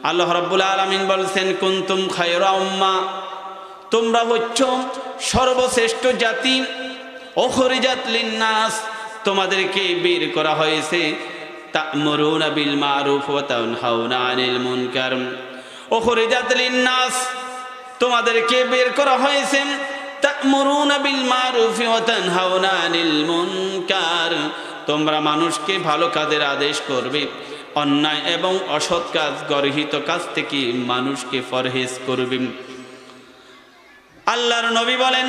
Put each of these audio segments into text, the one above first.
আল্লাহ রাব্বুল আলামিন বলছেন কুনতুম খায়রা উম্মাহ, তোমরা হচ্ছ সর্বশ্রেষ্ঠ জাতি। উখরিজাত লিন্নাস, তোমাদেরকে বের করা হয়েছে। তা'মুরুনা বিল মারুফ ওয়া তানহাউনা আনিল মুনকার। উখরিজাত লিন্নাস, তোমাদেরকে বের করা হয়েছে। তা'মুরুনা বিল মারুফ ওয়া তানহাউনা আনিল মুনকার, তোমরা মানুষকে ভালো কাজের আদেশ করবে, অন্যায় এবং অসৎ কাজ গর্হিত কাজ থেকে মানুষকে পরহেজ করবে। আল্লাহর নবী বলেন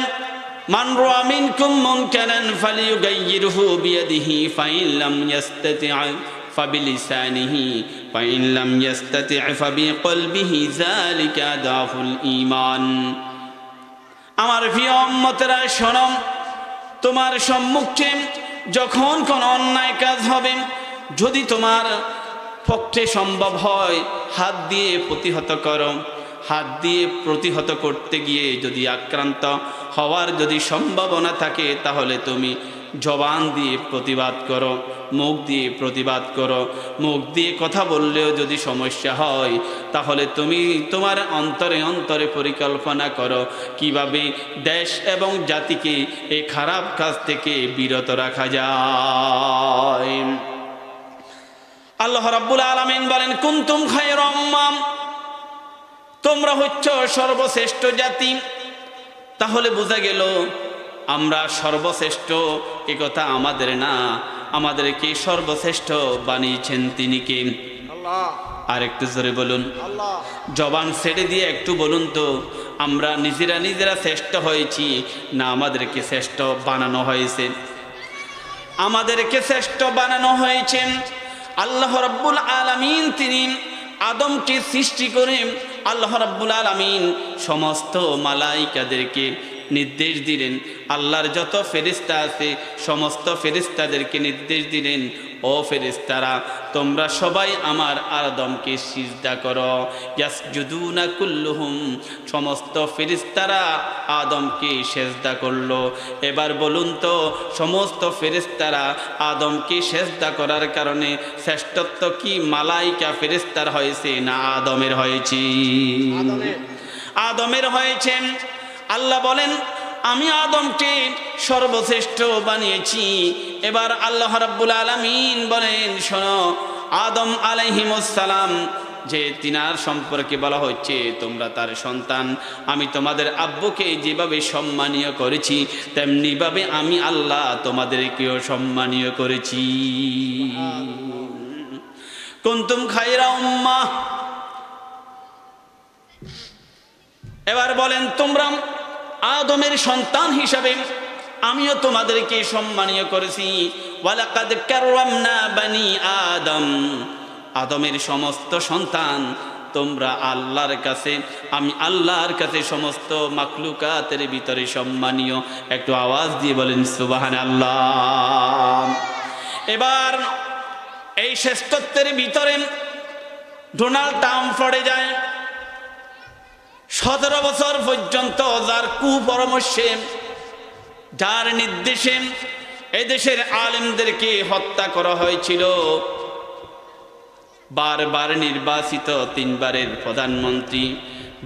মান রাআ মিনকুম মুনকারান ফালিয়ুগাইয়িরহু বিয়াদিহি ফাইন লাম ইস্তাতি' ফাবিলিসানিহি ফাইন লাম ইস্তাতি' ফাবিকলবিহি যালিকা আদাফুল ঈমান। আমার প্রিয় উম্মতেরা শোনো, তোমার সম্মুখে যখন কোনো অন্যায় কাজ হবে, যদি তোমার পক্ষে সম্ভব হয় হাত দিয়ে প্রতিহত করো। হাত দিয়ে প্রতিহত করতে গিয়ে যদি আক্রান্ত হওয়ার যদি সম্ভাবনা থাকে, তাহলে তুমি জবান দিয়ে প্রতিবাদ করো, মুখ দিয়ে প্রতিবাদ করো। মুখ দিয়ে কথা বললেও যদি সমস্যা হয়, তাহলে তুমি তোমার অন্তরে অন্তরে পরিকল্পনা করো কিভাবে দেশ এবং জাতিকে এই খারাপ কাজ থেকে বিরত রাখা যায়। আল্লাহ রাব্বুল আলামিন বলেন কুনতুম খায়রা উম্মাহ, তোমরা হচ্ছ সর্বশ্রেষ্ঠ জাতি। তাহলে বোঝা গেল আমরা সর্বশ্রেষ্ঠ, এ কথা আমাদের না, আমাদেরকে সর্বশ্রেষ্ঠ বানিয়েছেন তিনি কে? আল্লাহ। আর একটু জোরে বলুন আল্লাহ। জবান ছেড়ে দিয়ে একটু বলুন তো, আমরা নিজেরা শ্রেষ্ঠ হয়েছি না আমাদেরকে শ্রেষ্ঠ বানানো হয়েছে? আমাদেরকে শ্রেষ্ঠ বানানো হয়েছে। আল্লাহ রাব্বুল আলামিন তিনি আদমকে সৃষ্টি করে আল্লাহ রাব্বুল আলামিন সমস্ত মালাইকাদেরকে নির্দেশ দিলেন, আল্লাহর যত ফেরেশতা আছে সমস্ত ফেরেশতাদেরকে নির্দেশ দিলেন, ও ফেরেশতারা তোমরা সবাই আমার আদমকে সিজদা করো। ইয়াসজুদুনা কুল্লুহুম, সমস্ত ফেরেশতারা আদমকে সিজদা করলো। এবার বলুন তো, সমস্ত ফেরেশতারা আদমকে সিজদা করার কারণে শ্রেষ্ঠত্ব কি মালাইকা ফেরেশতার হয়েছে না আদমের হয়েছে? আদমের হয়েছে। আল্লাহ বলেন আমি আদমকে সর্বশ্রেষ্ঠ বানিয়েছি। এবার আল্লাহ রাব্বুল আলামিন বলেন শোনো, আদম আলাইহিমুস সালাম যে তিনার সম্পর্কে বলা হচ্ছে তোমরা তার সন্তান, আমি তোমাদের আব্বুকে যেভাবে সম্মানীয় করেছি তেমনি ভাবে আমি আল্লাহ তোমাদেরকেও সম্মানীয় করেছি। কুনতুম খায়রা উম্মাহ। এবার বলেন তোমরা আদমের সন্তান হিসাবে আমিও তোমাদেরকে সম্মানীয় করেছি। ওয়ালাকাদ কাররামনা বানি আদম, আদমের সমস্ত সন্তান তোমরা আল্লাহর কাছে, আমি আল্লাহর কাছে সমস্ত মাখলুকাতের ভিতরে সম্মানীয়। একটু আওয়াজ দিয়ে বলেন সুবহানাল্লাহ। এবার এই শ্রেষ্ঠত্বের ভিতরে ডোনাল্ড ট্রাম্প পড়ে যায়। 17 বছর পর্যন্ত যার কুপরামর্শে, যার নির্দেশে এদেশের আলেমদেরকে হত্যা করা হয়েছিল, বারবার নির্বাচিত 3 বারের প্রধানমন্ত্রী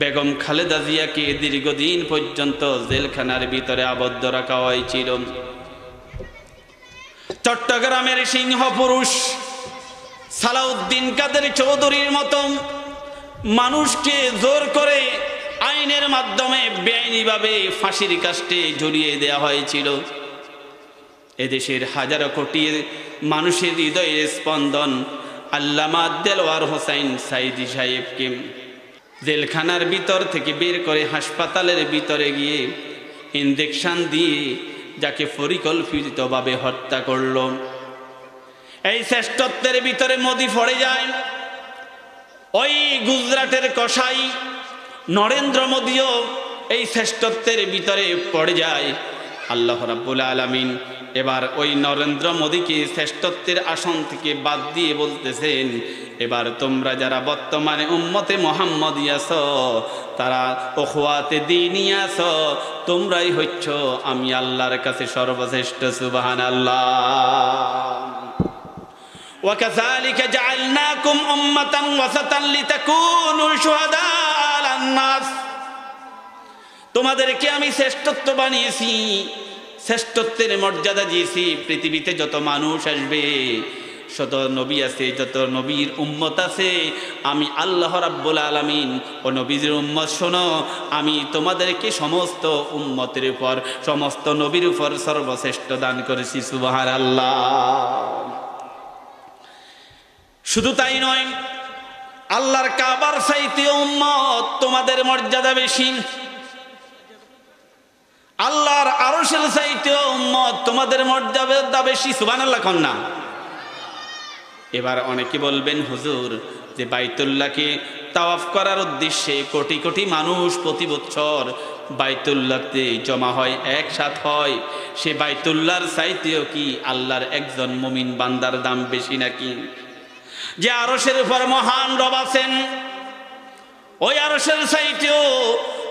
বেগম খালেদা জিয়াকে দীর্ঘদিন পর্যন্ত জেলখানার ভিতরে আবদ্ধ রাখা হয়েছিল। চট্টগ্রামের সিংহ পুরুষ সালাউদ্দিন কাদের চৌধুরীর মতো মানুষকে জোর করে আইনের মাধ্যমে বেআইনিভাবে ফাঁসির কাস্টে ঝুলিয়ে দেওয়া হয়েছিল। এদেশের হাজারো কোটি মানুষের হৃদয়ের স্পন্দন আল্লামা দেলওয়ার হোসাইন সাইদি সাহেবকে জেলখানার ভিতর থেকে বের করে হাসপাতালের ভিতরে গিয়ে ইনজেকশন দিয়ে যাকে পরিকল্পিতভাবে হত্যা করল। এই শ্রেষ্ঠত্বের ভিতরে মোদি পড়ে যায়। ওই গুজরাটের কসাই নরেন্দ্র মোদিও এই শ্রেষ্ঠত্বের ভিতরে পড়ে যায়। আল্লাহ রাব্বুল আলামিন এবার ওই নরেন্দ্র মোদিকে শ্রেষ্ঠত্বের আসন থেকে বাদ দিয়ে বলতেছেন, এবার তোমরা যারা বর্তমানে উম্মতে মুহাম্মদী আছো, তারা ওখওয়াতে দ্বীনী আছো, তোমরাই হচ্ছ আমি আল্লাহর কাছে সর্বশ্রেষ্ঠ। সুবহানাল্লাহ। ওয়াকাযালিকা জাআলনাকুম উম্মাতান ওয়াসাতান লিতাকুনু শুহাদা আলান নাস, তোমাদেরকে আমি শ্রেষ্ঠত্ব বানিয়েছি, শ্রেষ্ঠত্বের মর্যাদা দিয়েছি। পৃথিবীতে যত মানুষ আসবে, যত নবী আছে, যত নবীর উম্মত আছে, আমি আল্লাহ রাব্বুল আলামিন ও নবীর উম্মত শোনো, আমি তোমাদেরকে সমস্ত উম্মতের উপর, সমস্ত নবীর উপর সর্বশ্রেষ্ঠ দান করেছি। সুবহানাল্লাহ। শুধু তাই নয়, আল্লাহর কাবার চাইতে উম্মত তোমাদের মর্যাদা বেশি, আল্লাহর আরশের চাইতে উম্মত তোমাদের মর্যাদা বেশি। সুবহানাল্লাহ কন্যা। এবার অনেকে বলবেন, হুজুর, যে বাইতুল্লাহকে তাওয়াফ করার উদ্দেশ্যে কোটি কোটি মানুষ প্রতি বছর বাইতুল্লাহতে জমা হয়, একসাথ হয়, সে বাইতুল্লাহর চাইতেও কি আল্লাহর একজন মুমিন বান্দার দাম বেশি নাকি? যে আরশের উপর মহান রব আছেন, ওই আরশের চাইতেও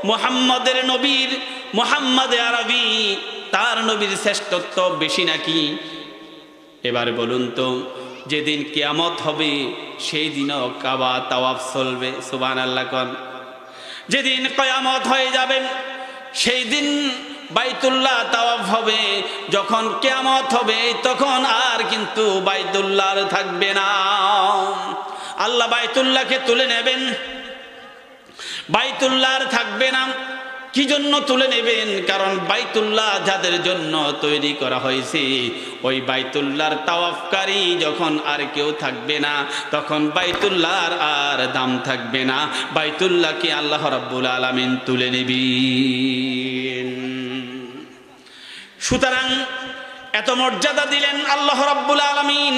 মুহাম্মাদের নবীর, মুহাম্মাদে আরবি, তার নবীর শ্রেষ্ঠত্ব বেশি নাকি? এবার বলুন তো, যেদিন কিয়ামত হবে সেই দিনও কাবা তাওয়াফ চলবে? সুবহানাল্লাহ কোন। যেদিন কিয়ামত হয়ে যাবে সেই দিন বাইতুল্লাহ তাওয়াফ হবে। যখন কিয়ামত হবে তখন আর কিন্তু বাইতুল্লাহ থাকবে না। আল্লাহ বাইতুল্লাহকে তুলে নেবেন, বাইতুল্লাহ থাকবে না। কি জন্য তুলে নেবেন? কারণ বাইতুল্লাহ যাদের জন্য তৈরি করা হয়েছে, ওই বাইতুল্লাহর তাওয়াফকারী যখন আর কেউ থাকবে না, তখন বাইতুল্লাহর আর দাম থাকবে না। বাইতুল্লাহকে আল্লাহ রাব্বুল আলামিন তুলে নেবেন। সুতরাং এত মর্যাদা দিলেন আল্লাহ রাব্বুল আলামিন,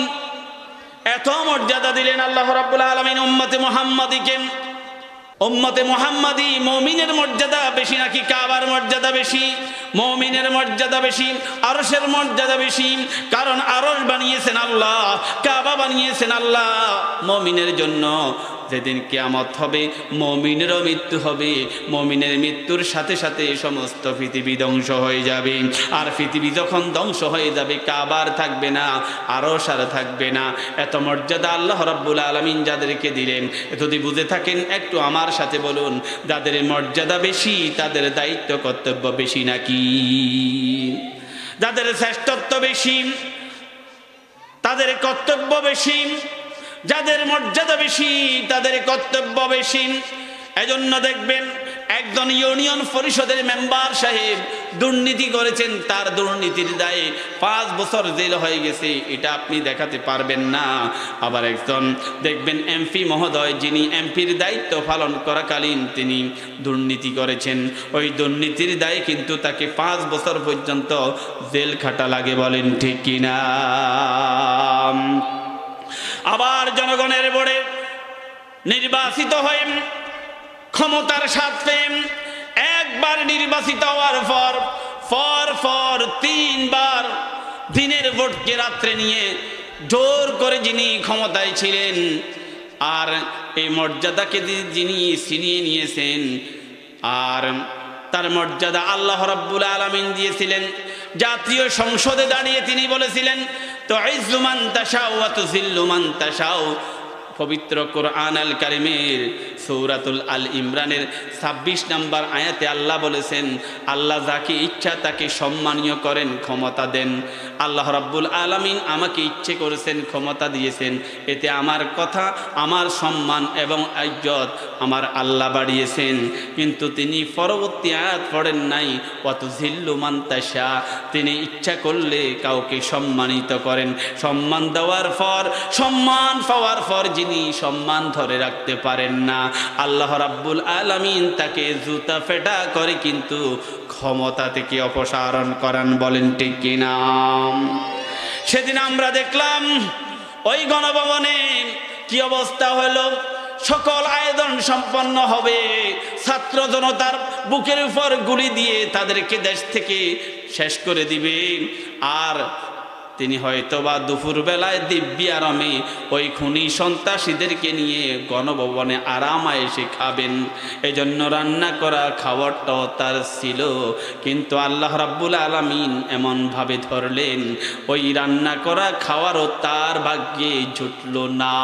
এত মর্যাদা দিলেন আল্লাহ রাব্বুল আলামিন উম্মতে মুহাম্মাদীকে। উম্মতে মুহাম্মাদী মুমিনের মর্যাদা বেশি নাকি কাবার মর্যাদা বেশি? মুমিনের মর্যাদা বেশি, আরশের মর্যাদা বেশি। কারণ আরশ বানিয়েছেন আল্লাহ, কাবা বানিয়েছেন আল্লাহ। মুমিনের জন্য যেদিন কিয়ামত হবে মুমিনেরও মৃত্যু হবে, মুমিনের মৃত্যুর সাথে সাথে সমস্ত পৃথিবী ধ্বংস হয়ে যাবে। আর পৃথিবী যখন ধ্বংস হয়ে যাবে, কাবার থাকবে না, আরশ আর থাকবে না। এত মর্যাদা আল্লাহ রাব্বুল আলামিন যাদেরকে দিলেন, যদি বুঝে থাকেন একটু আমার সাথে বলুন, যাদের মর্যাদা বেশি তাদের দায়িত্ব কর্তব্য বেশি নাকি? যাদের শ্রেষ্ঠত্ব বেশি তাদের কর্তব্য বেশি, যাদের মর্যাদা বেশি তাদের কর্তব্য বেশি। এজন্য দেখবেন একজন ইউনিয়ন পরিষদের মেম্বার সাহেব দুর্নীতি করেছেন, তার দুর্নীতির দায়ে 5 বছর জেল হয়ে গেছে, এটা আপনি দেখাতে পারবেন না। আবার একজন দেখবেন এমপি মহোদয়, যিনি এমপির দায়িত্ব পালন করাকালীন তিনি দুর্নীতি করেছেন, ওই দুর্নীতির দায়ে কিন্তু তাকে 5 বছর পর্যন্ত জেল খাটা লাগে। বলেন ঠিক কিনা? আবার জনগণের ভোটে নির্বাচিত হয়ে ক্ষমতার সাথে একবার নির্বাচিত হওয়ার পর 3 বার দিনের ভোটকে রাত্রে নিয়ে জোর করে যিনি ক্ষমতায় ছিলেন, আর এই মর্যাদাকে যিনি ছিনিয়ে নিয়েছেন, আর তার মর্যাদা আল্লাহ রাব্বুল আলামিন দিয়েছিলেন। জাতীয় সংসদে দাঁড়িয়ে তিনি বলেছিলেন, তুইজ্জু মান তাশাউ ওয়া তুযিল্লু মান তাশাউ। পবিত্র কোরআন আল কারিমের সূরাতুল আল ইমরানের 26 নম্বর আয়াতে আল্লাহ বলেছেন, আল্লাহ যাকে ইচ্ছা তাকে সম্মানীয় করেন, ক্ষমতা দেন। আল্লাহ রাব্বুল আলামিন আমাকে ইচ্ছে করেছেন, ক্ষমতা দিয়েছেন, এতে আমার কথা, আমার সম্মান এবং ইজ্জত আমার আল্লাহ বাড়িয়েছেন। কিন্তু তিনি পরবর্তী আয়াত পড়েন নাই, ওয়া তুযিল্লু মান তাশা, তিনি ইচ্ছা করলে কাউকে সম্মানিত করেন। সম্মান দেওয়ার পর, সম্মান পাওয়ার পর যিনি সম্মান ধরে রাখতে পারেন না, আল্লাহ রাব্বুল আলামিন তাকে জুতা ফেটা করে কিন্তু ক্ষমতা থেকে অপসারণ করান। বলেন ঠিক কিনা? সেদিন আমরা দেখলাম ওই গণভবনে কি অবস্থা হলো। সকল আয়োজন সম্পন্ন হবে, ছাত্র জনতার বুকের উপর গুলি দিয়ে তাদেরকে দেশ থেকে শেষ করে দিবে। আর তিনি হয়তোবা দুপুর বেলায় দিব্যি আরামে ওই খুনি সন্ত্রাসীদেরকে নিয়ে গণভবনে আরামায়েশে খাবেন। এজন্য রান্না করা খাবারটাও তার ছিল, কিন্তু আল্লাহ রাব্বুল আলামিন এমনভাবে ধরলেন ওই রান্না করা খাওয়ারও তার ভাগ্যে জুটল না।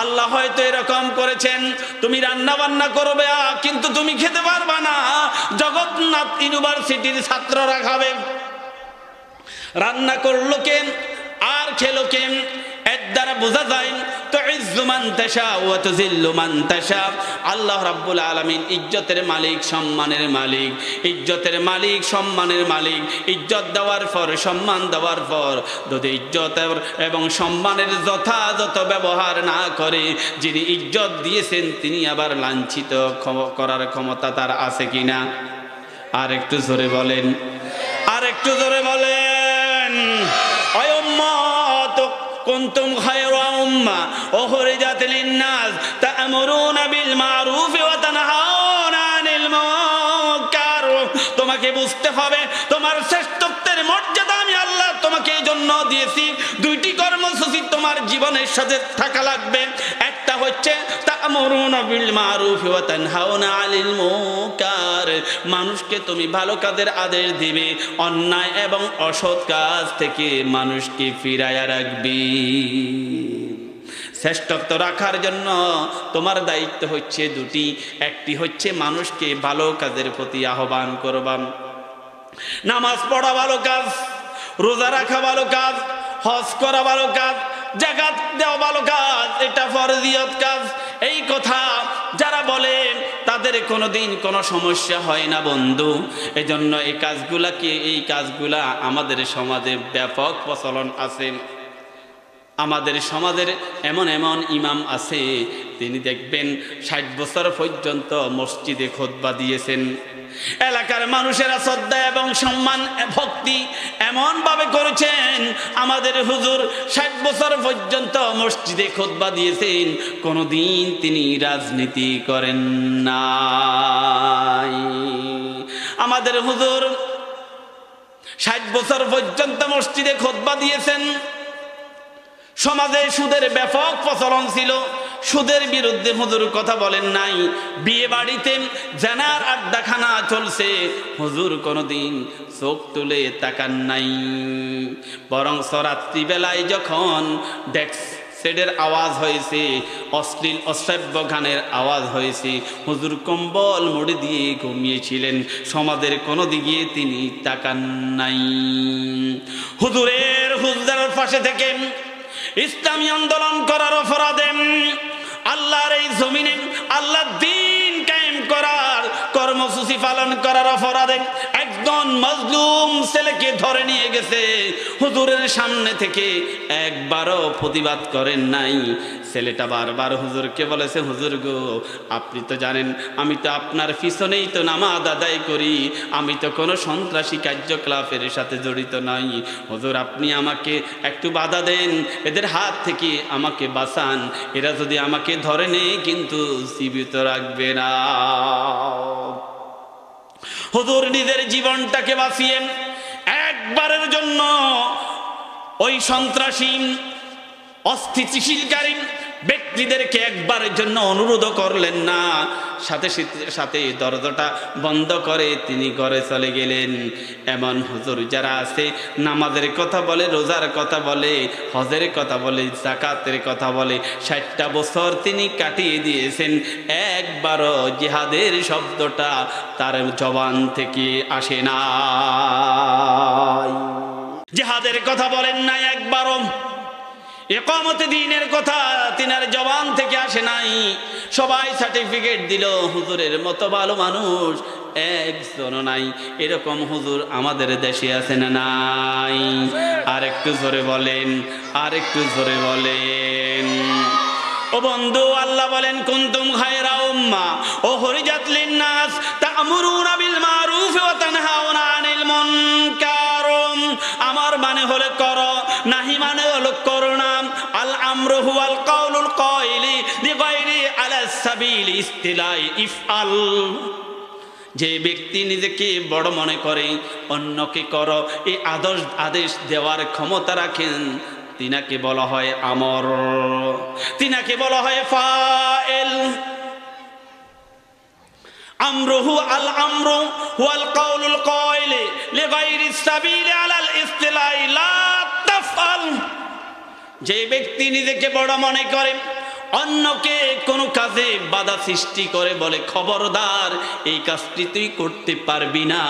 আল্লাহ হয়তো এরকম করেছেন, তুমি রান্না বান্না করবে কিন্তু তুমি খেতে পারবা না, জগন্নাথ ইউনিভার্সিটির ছাত্ররা খাবে। রান্না করলো কে আর খেলো কে, এর দ্বারা বোঝা যায় তো ইজ্জু মান তাশা ওয়া তুযিল্লু মান তাশা। আল্লাহ রাব্বুল আলামিন ইজ্জতের মালিক, সম্মানের মালিক, ইজ্জতের মালিক, সম্মানের মালিক। ইজ্জত দেওয়ার পর, সম্মান দেওয়ার পর যদি ইজ্জত এবং সম্মানের যথাযথ ব্যবহার না করে, যিনি ইজ্জত দিয়েছেন তিনি আবার লাঞ্ছিত করার ক্ষমতা তার আছে কিনা? আর একটু জোরে বলেন, আর একটু জোরে বলেন। ওয়া উম্মাত কুনতুম খায়রা উম্মাহ উখরিজাত লিন-নাস তা'মুরুনা বিল মা'রুফ ওয়া তানহাউনা আনিল মুনকার। তোমাকে বুঝতে হবে তোমার শ্রেষ্ঠত্বের মর্যাদা আমি আল্লাহ তোমাকে এই জন্য দিয়েছি। দুইটি কর্মসূচি তোমার জীবনের সাথে থাকা লাগবে। একটা হচ্ছে তা'মুরুনা বিল মা'রুফ ওয়া তানহাউনা আনিল মুনকার, মানুষকে তুমি ভালো কাজের আদেশ দিবে, অন্যায় এবং অসৎ কাজ থেকে মানুষকে ফিরাইয়া রাখবি। শ্রেষ্ঠত্ব রাখার জন্য তোমার দায়িত্ব হচ্ছে দুটি। একটি হচ্ছে মানুষকে ভালো কাজের প্রতি আহ্বান করবা। নামাজ পড়া ভালো কাজ, রোজা রাখা ভালো কাজ, হজ করা ভালো কাজ, যাকাত দেওয়া ভালো কাজ, এটা ফরজিয়ত কাজ। এই কথা যারা বলে তাদের কোনোদিন কোনো সমস্যা হয় না বন্ধু। এজন্য এই কাজগুলা আমাদের সমাজে ব্যাপক প্রচলন আছে। আমাদের সমাজের এমন এমন ইমাম আছে, তিনি দেখবেন 60 বছর পর্যন্ত মসজিদে খুতবা দিয়েছেন। এলাকার মানুষেরা শ্রদ্ধা এবং সম্মান ভক্তি এমন ভাবে করেছেন, আমাদের হুজুর 60 বছর পর্যন্ত মসজিদে খুতবা দিয়েছেন, কোনোদিন তিনি রাজনীতি করেন নাই। আমাদের হুজুর 60 বছর পর্যন্ত মসজিদে খুতবা দিয়েছেন। সমাজে সুদের ব্যাপক প্রচলন ছিল, সুদের বিরুদ্ধে হুজুর কথা বলেন নাই। বিয়ে বাড়িতে জানার আড্ডাখানা চলছে, হুজুর কোনোদিন চোখ তুলে তাকান নাই। বরং রাত্রিবেলায় যখন ডেস্ক সেটের আওয়াজ হয়েছে, অশ্লীল অশ্রাব্য গানের আওয়াজ হয়েছে, হুজুর কম্বল মুড়ি দিয়ে ঘুমিয়েছিলেন, সমাজের কোনো দিকে তিনি তাকান নাই। হুজুরের পাশে থেকে ইসলামী আন্দোলন করার অপরাধে, আল্লাহর এই জমিনে আল্লাহর দ্বীন কায়েম করার কর্মসূচি পালন করার অপরাধে একজন মজলুম ছেলেকে ধরে নিয়ে গেছে। হুজুরের সামনে থেকে একবারও প্রতিবাদ করেন নাই। ছেলেটা বারবার হুজুরকে বলেছে, হুজুর গো, আপনি তো জানেন আমি তো আপনার পিছনেই তো নামাজ আদায় করি, আমি তো কোনো সন্ত্রাসী কার্যকলাপের সাথে জড়িত নাই। হুজুর আপনি আমাকে একটু বাধা দেন, এদের হাত থেকে আমাকে বাঁচান, এরা যদি আমাকে ধরে নেয় কিন্তু জীবিত রাখবে না। হুজুর নিজের জীবনটাকে বাঁচিয়ে একবারের জন্য ওই সন্ত্রাসী অস্থিতিশীলকারী ব্যক্তিদেরকে একবারের জন্য অনুরোধ করলেন না, সাথে সাথে দরজাটা বন্ধ করে তিনি ঘরে চলে গেলেন। এমন হুজুর যারা আছে, নামাজের কথা বলে, রোজার কথা বলে, হজের কথা বলে, যাকাতের কথা বলে, 60টা বছর তিনি কাটিয়ে দিয়েছেন, একবারও জিহাদের শব্দটা তার জবান থেকে আসে না। জিহাদের কথা বলেন নাই একবারও, ইকামতে দ্বীনের কথা তিনার জবান থেকে আসে নাই। সবাই সার্টিফিকেট দিল, হুজুরের মতো ভালো মানুষ একজনও নাই। এরকম হুজুর আমাদের দেশে আছে না নাই? আর একটু জোরে বলেন, আর একটু জোরে বলেন। ও বন্ধু, আল্লাহ বলেন কুনতুম খায়রা উম্মাহ উখরিজাত লিন-নাস তা'মুরুনা বিল মা'রুফ ওয়া তানহাউনা আনিল মুনকার। আমার মানে হলো করো, নাহি মানে হলো করো না। আল আমরু হুয়াল কাউলুল কাইলি লিগাইরি আলা সাবিল ইস্তিলাই ইফআল। যে ব্যক্তি নিজেকে বড় মনে করে অন্যকে করো এই আদেশ দেওয়ার ক্ষমতা রাখেন, তিনাকে বলা হয় আমর, তিনাকে বলা হয় ফাইল। আমরুহু আল আমরু ওয়াল কাউলুল কাইল লিগাইরিস সাবিল আলাল ইসতিলাই লা তাফআল। যে ব্যক্তি নিজেকে বড় মনে করে অন্যকে কোনো কাজে বাধা সৃষ্টি করে বলে খবরদার এই কাজটি তুই করতে পারবি না,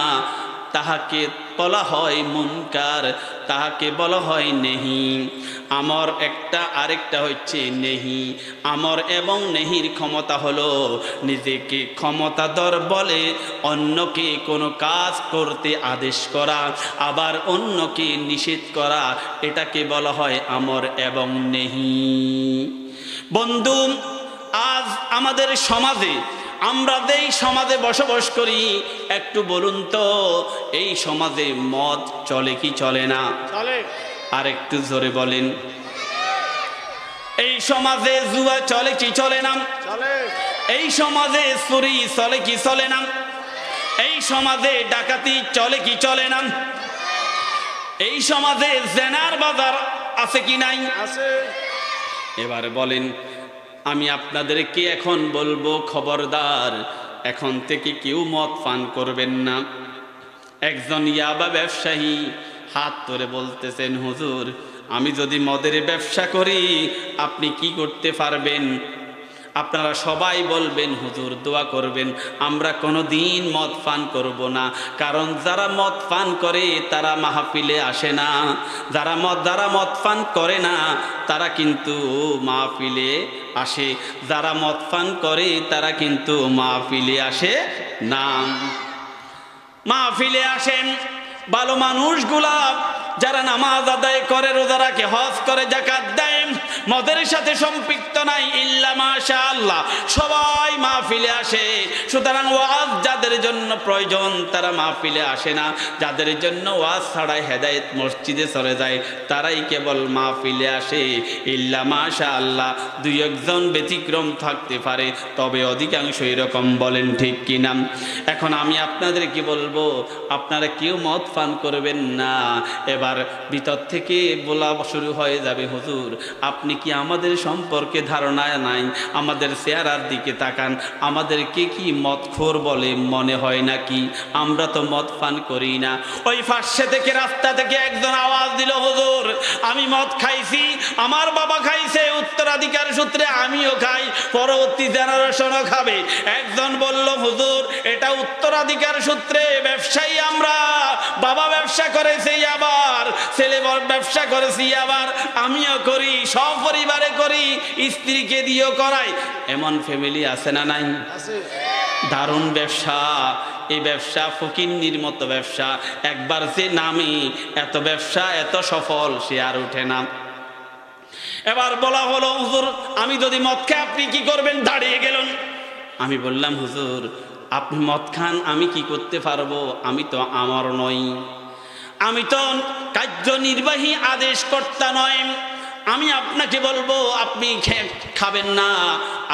তাহাকে বলা হয় মুনকার, তাহাকে বলা হয় নেহি। আমর একটা, আরেকটা হচ্ছে নেহি। আমর এবং নেহির ক্ষমতা হলো নিজেকে ক্ষমতাধর বলে অন্যকে কোনো কাজ করতে আদেশ করা, আবার অন্যকে নিষেধ করা, এটাকে বলা হয় আমর এবং নেহি। বন্ধু, আজ আমাদের সমাজে, আমরা যেই সমাজে বসবাস করি, একটু বলুন তো এই সমাজে মদ চলে কি চলে না? চলে। আর একটু জোরে বলেন। এই সমাজে জুয়া চলে কি চলে না? চলে। এই সমাজে চুরি চলে কি চলে না? এই সমাজে ডাকাতি চলে কি চলে না? এই সমাজে জেনার বাজার আছে কি নাই? আছে। এবার বলেন, আমি আপনাদেরকে এখন বলবো খবরদার, এখন থেকে কেউ মদ পান করবেন না। একজন ইয়াবা ব্যবসায়ী হাত ধরে বলতেছেন, হুজুর আমি যদি মদের ব্যবসা করি আপনি কি করতে পারবেন? আপনারা সবাই বলবেন হুজুর দোয়া করবেন, আমরা কোনো দিন মদ পান করব না। কারণ যারা মদ পান করে তারা মাহফিলে আসে না, যারা মদ পান করে না তারা কিন্তু মাহফিলে আসে, যারা মদ পান করে তারা কিন্তু মাহফিলে আসে না। মাহফিলে আসেন ভালো মানুষগুলা, যারা নামাজ আদায় করে, রোজা রাখে, হজ করে, যাকাত দেয়, মদের সাথে সম্পৃক্ত নাই ইল্লা মাশাআল্লাহ, সবাই মাহফিলে আসে। সুতরাং ওয়াজ যাদের জন্য প্রয়োজন তারা মাহফিলে আসে না, যাদের জন্য ওয়াজ ছাড়াই হেদায়েত মসজিদে চলে যায় তারাই কেবল মাহফিলে আসে। ইল্লা মাশাআল্লাহ, দুই একজন ব্যতিক্রম থাকতে পারে, তবে অধিকাংশ এরকম। বলেন ঠিক কিনা? এখন আমি আপনাদেরকে বলবো, আপনারা কেউ মদ পান করবেন না। এবার ভিতর থেকে বলা শুরু হয়ে যাবে, হুজুর আপনি কি আমাদের সম্পর্কে ধারণা নাই? আমাদের চেহারার দিকে তাকান, আমাদেরকে কি মদখোর বলে মনে হয় নাকি? আমরা তো মদ পান করি না। ওই পাশে থেকে রাস্তা থেকে একজন আওয়াজ দিল, হুজুর আমি মদ খাইছি, আমার বাবা খাইছে, উত্তরাধিকার সূত্রে আমিও খাই, পরবর্তী জেনারেশনও খাবে। একজন বলল, হুজুর এটা উত্তরাধিকার সূত্রে ব্যবসায়ী আমরা, বাবা ব্যবসা করেছে, আবার ছেলে ব্যবসা করেছি, আবার আমিও করি, সপরিবারে করি, স্ত্রীকে দিয়েও করাই। এমন ফ্যামিলি আছে না নাই? আছে। দারুণ ব্যবসা। এই ব্যবসা ফকিন্নির মতো ব্যবসা, একবার যে নামে এত ব্যবসা এত সফল সে আর উঠে না। এবার বলা হলো, হুজুর আমি যদি মদ খাই আপনি কি করবেন? দাঁড়িয়ে গেলেন। আমি বললাম, হুজুর আপনি মদ খান, আমি কি করতে পারবো? আমি তো আমর নই, আমি তো কার্যনির্বাহী আদেশকর্তা নয়। আমি আপনাকে বলবো আপনি খাবেন না,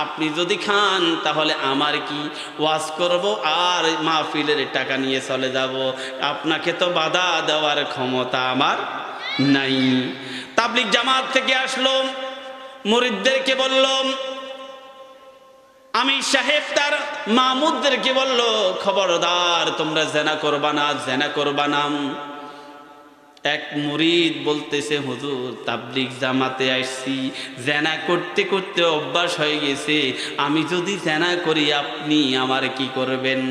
আপনি যদি খান তাহলে আমার কি? ওয়াজ করব আর মাহফিলের টাকা নিয়ে চলে যাব, আপনাকে তো বাধা দেওয়ার ক্ষমতা আমার নাই। তাবলিগ জামাত থেকে আসলো, মুরিদদেরকে বলল, আমি সাহেব তার মাহমুদদেরকে বলল, খবরদার তোমরা জেনা করবা না, জেনা করবা না। এক মুরিদ বলতেছে, হুজুর তাবলিগ জামাতে আসছি, জেনা করতে করতে অভ্যাস হয়ে গেছে, আমি যদি জেনা করি আপনি আমার কি করবেন?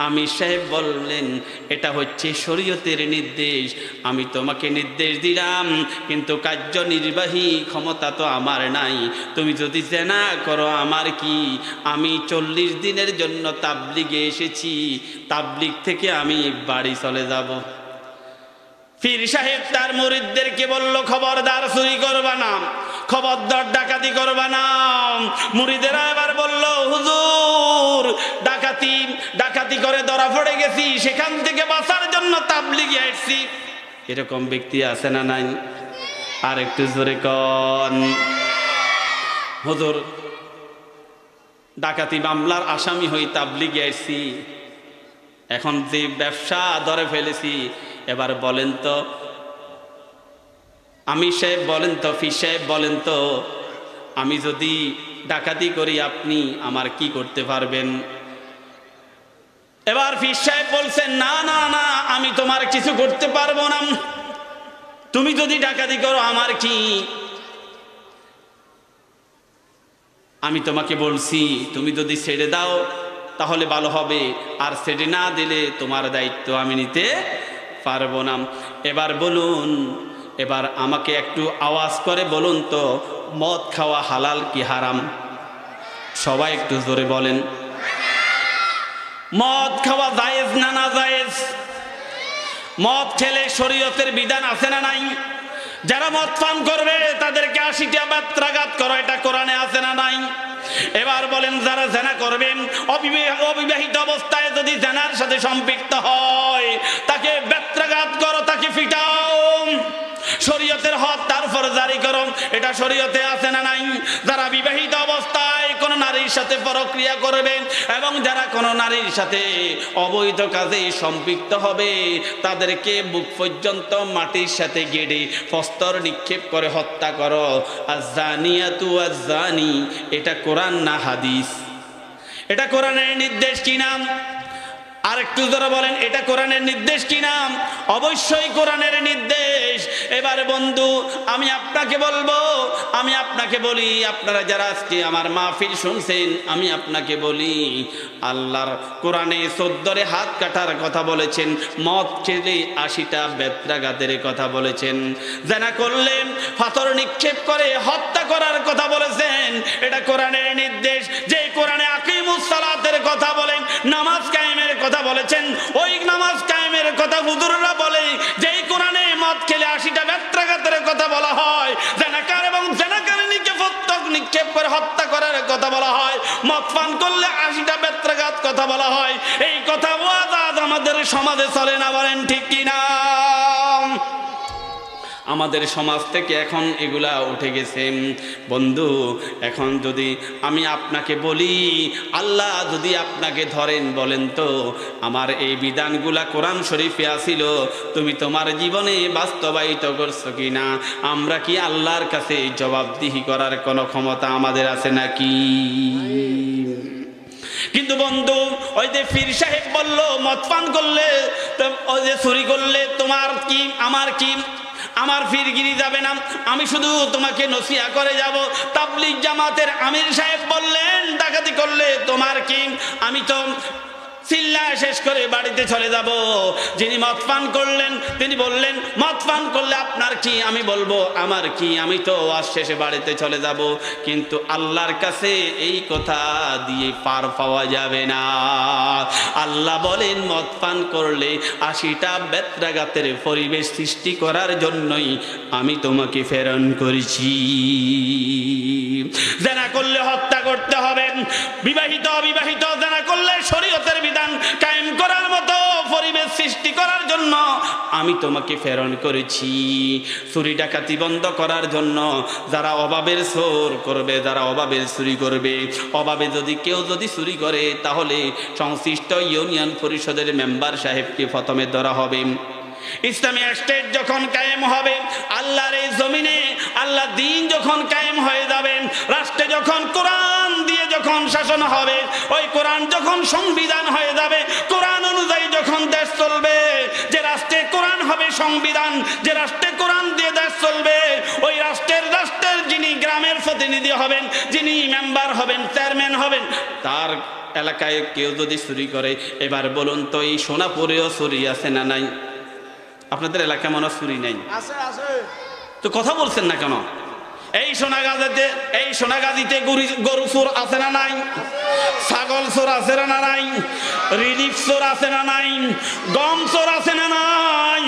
আমি সাহেব বললেন, এটা হচ্ছে শরীয়তের নির্দেশ, আমি তোমাকে নির্দেশ দিলাম, কিন্তু কার্যনির্বাহী ক্ষমতা তো আমার নাই, তুমি যদি জেনা করো আমার কি? আমি 40 দিনের জন্য তাবলিগে এসেছি, তাবলিগ থেকে আমি বাড়ি চলে যাব। পীর সাহেব তার মুরিদদেরকে বলল, খবরদার চুরি করবা না, খবরদার ডাকাতি করবা না। মুরিদেরা এবার বলল, হুজুর ডাকাতি করে ধরা পড়ে গেছি, সেখান থেকে বাঁচার জন্য তাবলিগে আসছি। এরকম ব্যক্তি আছে না নাই? আর একটু জোরে কন। হুজুর ডাকাতি মামলার আসামি হই তাবলিগে আসছি, এখন যে ব্যবসা ধরে ফেলেছি, এবার বলেন তো আমি সাহেব বলেন তো, ফি সাহেব বলেন তো, আমি যদি ডাকাতি করি আপনি আমার কি করতে পারবেন? এবার ফি সাহেব বলছেন, না না না, আমি তোমার কিছু করতে পারবো না, তুমি যদি ডাকাতি করো আমার কি? আমি তোমাকে বলছি তুমি যদি ছেড়ে দাও তাহলে ভালো হবে, আর ছেড়ে না দিলে তোমার দায়িত্ব আমি নিতে পারবো না। এবার বলুন, এবার আমাকে একটু আওয়াজ করে বলুন তো, মদ খাওয়া হালাল কি হারাম? সবাই একটু জোরে বলেন। মদ খাওয়া জায়েজ না না জায়েজ? মদ খেলে শরীয়তের বিধান আছে না নাই? যারা মদ পান করবে তাদেরকে 80টা বেত্রাঘাত করো, এটা কোরআনে আছে না নাই? এবার বলেন, যারা জেনা করবেন, অবিবাহিত অবস্থায় যদি জেনার সাথে সম্পৃক্ত হয় তাকে বেত্রাঘাত করো, তাকে ফিটাও, শরীয়তের হদ তারপর জারি করো, এটা শরীয়তে আছে না নাই? যারা বিবাহিত অবস্থায় কোন নারীর সাথে পরক্রিয়া করবে এবং যারা কোন নারীর সাথে অবৈধ কাজে সম্পৃক্ত হবে তাদেরকে বুক পর্যন্ত মাটির সাথে গেড়ে প্রস্তর নিক্ষেপ করে হত্যা করো। আয-যানিয়াতু ওয়াজ-যানি, এটা কোরআন না হাদিস? এটা কোরআনের নির্দেশ কি নাম? আর একটু জোরে বলেন, এটা কোরআনের নির্দেশ কি নাম? অবশ্যই কোরআনের নির্দেশ। এবার বন্ধু আমি আপনাকে বলবো, আমি আপনাকে বলি, আপনারা যারা আজকে আমার মাহফিল শুনছেন, আমি আপনাকে বলি, আল্লাহর কোরআনে 14 হাত কাটার কথা বলেছেন, মদ খেলে 80টা বেত্রাঘাতের কথা বলেছেন, জেনা করলে পাথর নিক্ষেপ করে হত্যা করার কথা বলেছেন। এটা কোরআনের নির্দেশ। যে কোরআনে আকিমুস সালাতের কথা বলেন, নামাজ কায়েমের কথা বলেছেন, ওই নামাজ কায়েমের কথা হুজুররা বলে। যেই কোরআনে মদ খেলে 80টা বেত্রাঘাতের কথা বলা হয়, জেনাকার এবং জেনাকারিনীকে প্রত্যক নিক্ষেপ করে হত্যা করার কথা বলা হয়, মদ পান করলে 80টা বেত্রাঘাত কথা বলা হয়, এই কথা ওয়াজ আমাদের সমাজে চলে না, বলেন ঠিক কিনা? আমাদের সমাজ থেকে এখন এগুলা উঠে গেছে। বন্ধু এখন যদি আমি আপনাকে বলি, আল্লাহ যদি আপনাকে ধরেন, বলেন তো আমার এই বিধানগুলা কোরআন শরীফে আসিল, তুমি তোমার জীবনে বাস্তবায়িত করছো কিনা? আমরা কি আল্লাহর কাছে জবাবদিহি করার কোনো ক্ষমতা আমাদের আছে নাকি? কিন্তু বন্ধু ওই যে পীর সাহেব বলল মদ পান করলে, ওই যে চুরি করলে তোমার কি আমার কি? আমার ফিরগিরি যাবে না, আমি শুধু তোমাকে নসিহা করে যাব। তাবলীগ জামাতের আমির সাহেব বললেন ডাকাতি করলে তোমার কি? আমি তো চিল্লা শেষ করে বাড়িতে চলে যাব। যিনি মদ পান করলেন তিনি বললেন মদ পান করলে আপনার কি? আমি বলবো আমার কি, আমি তো আজ শেষে বাড়িতে চলে যাব। কিন্তু আল্লাহর কাছে এই কথা দিয়ে পার পাওয়া যাবে না। আল্লাহ বলেন মদ পান করলে 80টা বেত্রাঘাতের পরিবেশ সৃষ্টি করার জন্যই আমি তোমাকে প্রেরণ করেছি। জেনা করলে হত্যা করতে হবে, বিবাহিত অবিবাহিত জেনা করলে শরীয়তের বিধান কায়েম করার মতো পরিবেশ সৃষ্টি করার জন্য আমি তোমাকে প্রেরণ করেছি। চুরি ডাকাতি বন্ধ করার জন্য, যারা অভাবের চোর করবে, যারা অভাবের চুরি করবে, অভাবে যদি কেউ যদি চুরি করে তাহলে সংশ্লিষ্ট ইউনিয়ন পরিষদের মেম্বার সাহেবকে প্রথমে ধরা হবে। ইসলামী স্টেট যখন কায়েম হবে, আল্লাহর এই জমিনে আল্লাহ দিন যখন কায়েম হয়ে যাবে, রাষ্ট্রে যখন কোরআন দিয়ে যখন শাসন হবে, ওই কোরআন যখন সংবিধান হয়ে যাবে, কোরআন অনুযায়ী যখন দেশ চলবে, যে রাষ্ট্রে কোরআন হবে সংবিধান, যে রাষ্ট্রে কোরআন দিয়ে দেশ চলবে, ওই রাষ্ট্রের যিনি গ্রামের প্রতিনিধি হবেন, যিনি মেম্বার হবেন, চেয়ারম্যান হবেন, তার এলাকায় কেউ যদি চুরি করে, এবার বলুন তো এই সোনাপুরেও চুরি আছে না নাই? আপনাদের এলাকায় মনে চুরি নাই? তো কথা বলছেন না কেন? এই সোনাগাজীতে গরু চোর আছে না নাই? ছাগল চোর আছে না নাই? রিলিফ চোর আছে না নাই? গম চোর আছে না নাই?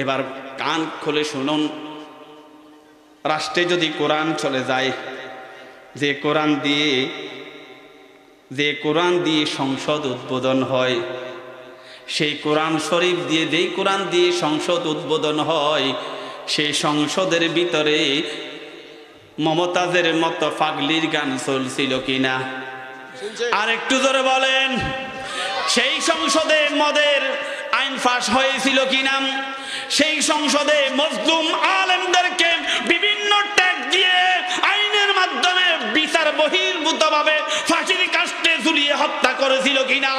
এবার কান খুলে শুনুন, রাষ্ট্রে যদি কোরআন চলে যায়, যে কোরআন দিয়ে সংসদ উদ্বোধন হয়, সেই কোরআন শরীফ দিয়ে, যেই কোরআন দিয়ে সংসদ উদ্বোধন হয়, সেই সংসদের ভিতরে মমতাজের মতো পাগলির গান চলছিল কিনা? আর একটু জোরে বলেন, সেই সংসদে মদের আইন পাশ হয়েছিল কিনা? সেই সংসদে মজলুম আলেমদেরকে বিভিন্ন ট্যাক্স দিয়ে আইনের মাধ্যমে বিচার বহির্ভূতভাবে ফাঁসির কাস্টে ঝুলিয়ে হত্যা করেছিল কিনা?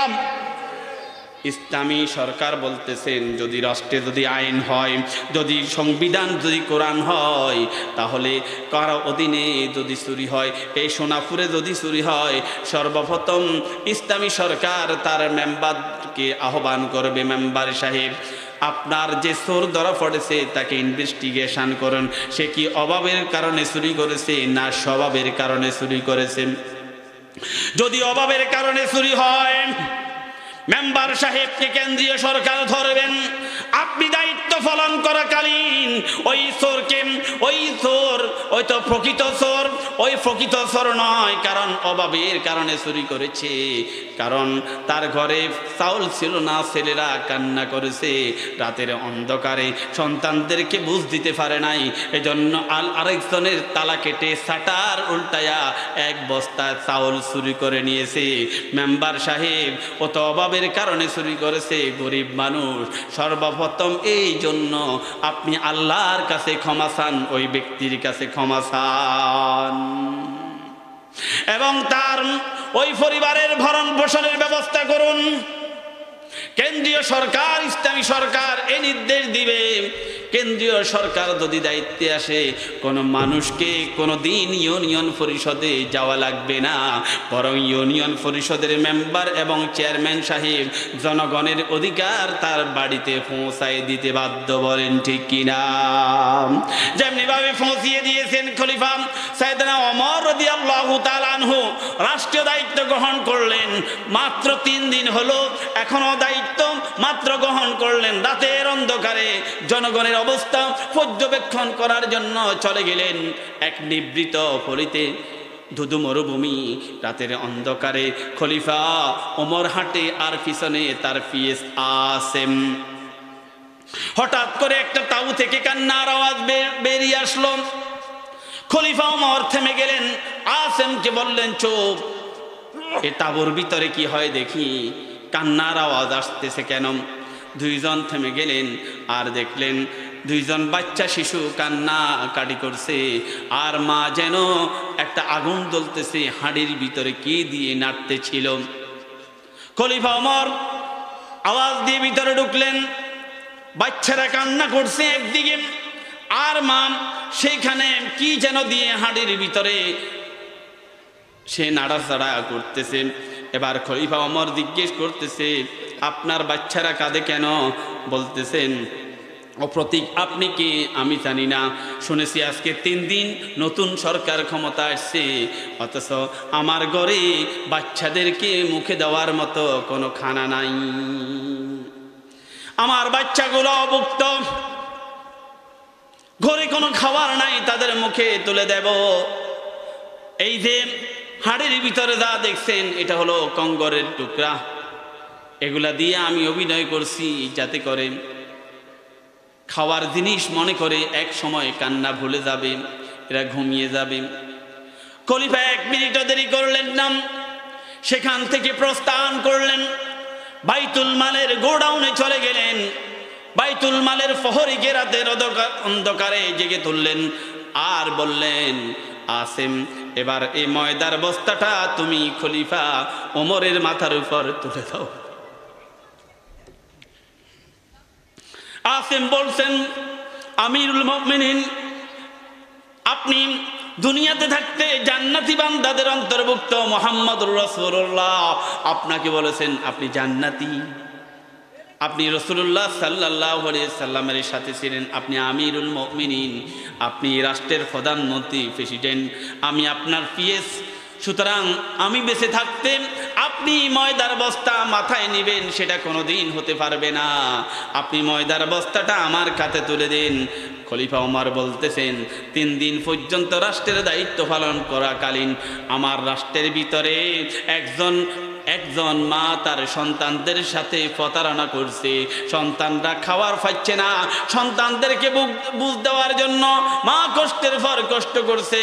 ইসলামী সরকার বলতেছেন, যদি রাষ্ট্রে যদি আইন হয়, যদি সংবিধান যদি কোরআন হয়, তাহলে কারো অধীনে যদি চুরি হয়, এই সোনাপুরে যদি চুরি হয়, সর্বপ্রথম ইসলামী সরকার তার মেম্বারকে আহ্বান করবে, মেম্বার সাহেব আপনার যে চোর ধরা পড়েছে তাকে ইনভেস্টিগেশন করুন, সে কি অভাবের কারণে চুরি করেছে না স্বভাবের কারণে চুরি করেছে। যদি অভাবের কারণে চুরি হয়, মেম্বার সাহেবকে কেন্দ্রীয় সরকার ধরবেন। আপনি দায়িত্ব পালন করাকালীন ওই চোরকে, ওই চোর ওই তো প্রকৃত চোর, ওই প্রকৃত চোর নয়, কারণ অভাবের কারণে চুরি করেছে, কারণ তার ঘরে চাউল ছিল না, ছেলেরা কান্না করেছে, রাতের অন্ধকারে সন্তানদেরকে বুঝ দিতে পারে নাই, এজন্য আরেকজনের তালা কেটে সাটার উল্টায়া এক বস্তা চাউল চুরি করে নিয়েছে। মেম্বার সাহেব ও তো অভাবের কারণে চুরি করেছে, গরিব মানুষ। সর্বপ্রথম এই জন্য আপনি আল্লাহর কাছে ক্ষমা চান, ওই ব্যক্তির কাছে ক্ষমা চান এবং তার ওই পরিবারের ভরণ পোষণের ব্যবস্থা করুন। কেন্দ্রীয় সরকার, ইসলামী সরকার এই নির্দেশ দিবে। কেন্দ্রীয় সরকার যদি দায়িত্বে আসে, কোনো মানুষকে কোনো দিন ইউনিয়ন পরিষদে যাওয়া লাগবে না, বরং ইউনিয়ন পরিষদের মেম্বার এবং চেয়ারম্যান সাহেব জনগণের অধিকার তার বাড়িতে পৌঁছায় দিতে বাধ্য। বলেন ঠিক কিনা? যেমনিভাবে পৌঁছিয়ে দিয়েছেন খলিফা সাইয়েদনা ওমর রাদিয়াল্লাহু তাআলা আনহু, রাষ্ট্রীয় দায়িত্ব গ্রহণ করলেন। মাত্র 3 দিন হলো, এখনো দায়িত্ব মাত্র গ্রহণ করলেন। রাতের অন্ধকারে জনগণের অবস্থা পর্যবেক্ষণ করার জন্য চলে গেলেন এক নিভৃত পরিতে, ধুধু মরুভূমি। রাতের অন্ধকারে খলিফা ওমর হাঁটে আর পিছনে তার পিএস আসেম। হঠাৎ করে একটা তাঁবু থেকে কান্নার আওয়াজ বেরিয়ে আসলো। খলিফা ওমর থেমে গেলেন, আসেমকে বললেন চুপ, এ তাঁবুর ভিতরে কি হয় দেখি, কান্নার আওয়াজ আসতেছে কেন? দুইজন থেমে গেলেন আর দেখলেন দুইজন বাচ্চা শিশু কান্না কাটি করছে, আর মা যেন একটা আগুন জ্বলতেছে হাঁড়ির ভিতরে কি দিয়ে নাড়তেছিল। খলিফা ওমর আওয়াজ দিয়ে ভিতরে ঢুকলেন, বাচ্চারা কান্না করছে একদিকে, আর মা সেইখানে কি যেন দিয়ে হাঁড়ির ভিতরে সে নাড়াচাড়া করতেছে। এবার খলিফা ওমর জিজ্ঞেস করতেছে, আপনার বাচ্চারা কাঁদে কেন? বলতেছেন, ও প্রতীক আপনি কি? আমি জানি না, শুনেছি আজকে 3 দিন নতুন সরকার ক্ষমতা আসছে, অথচ আমার ঘরে বাচ্চাদেরকে মুখে দেওয়ার মতো কোনো খানা নাই, আমার বাচ্চাগুলো অভুক্ত, ঘরে কোনো খাবার নাই তাদের মুখে তুলে দেব। এই যে হাড়ির ভিতরে যা দেখছেন এটা হলো কঙ্গরের টুকরা, এগুলা দিয়ে আমি অভিনয় করছি যাতে করে খাওয়ার জিনিস মনে করে এক সময় কান্না ভুলে যাবে, এরা ঘুমিয়ে যাবে। খলিফা 1 মিনিটও দেরি করলেন না, সেখান থেকে প্রস্থান করলেন, বাইতুল মালের গোডাউনে চলে গেলেন। বাইতুল মালের প্রহরীকে রাতের অন্ধকারে জেগে তুললেন আর বললেন, আসেম এবার এই ময়দার বস্তাটা তুমি খলিফা ওমরের মাথার উপর তুলে দাও। আসেম বলছেন, আমিরুল মুমিনিন, আপনি দুনিয়াতে থাকতে জান্নাতি বান্দাদের অন্তর্ভুক্ত মুহাম্মদুর রাসূলুল্লাহ, আপনাকে বলেছেন আপনি জান্নাতি, আপনি রাসূলুল্লাহ সাল্লাল্লাহু আলাইহি সাল্লামের সাথে ছিলেন, আপনি আমিরুল মুমিনিন, আপনি রাষ্ট্রের প্রধানমন্ত্রী, প্রেসিডেন্ট, আমি আপনার পিএস। সুতরাং আমি বেঁচে থাকতে আপনি ময়দার বস্তা মাথায় নেবেন সেটা কোনোদিন হতে পারবে না, আপনি ময়দার বস্তাটা আমার কাছে তুলে দিন। খলিফা ওমর বলতেছেন, 3 দিন পর্যন্ত রাষ্ট্রের দায়িত্ব পালন করাকালীন আমার রাষ্ট্রের ভিতরে একজন একজন মা তার সন্তানদের সাথে প্রতারণা করছে, সন্তানরা খাওয়ার পাচ্ছে না, সন্তানদেরকে বুঝ দেওয়ার জন্য মা কষ্টের পর কষ্ট করছে।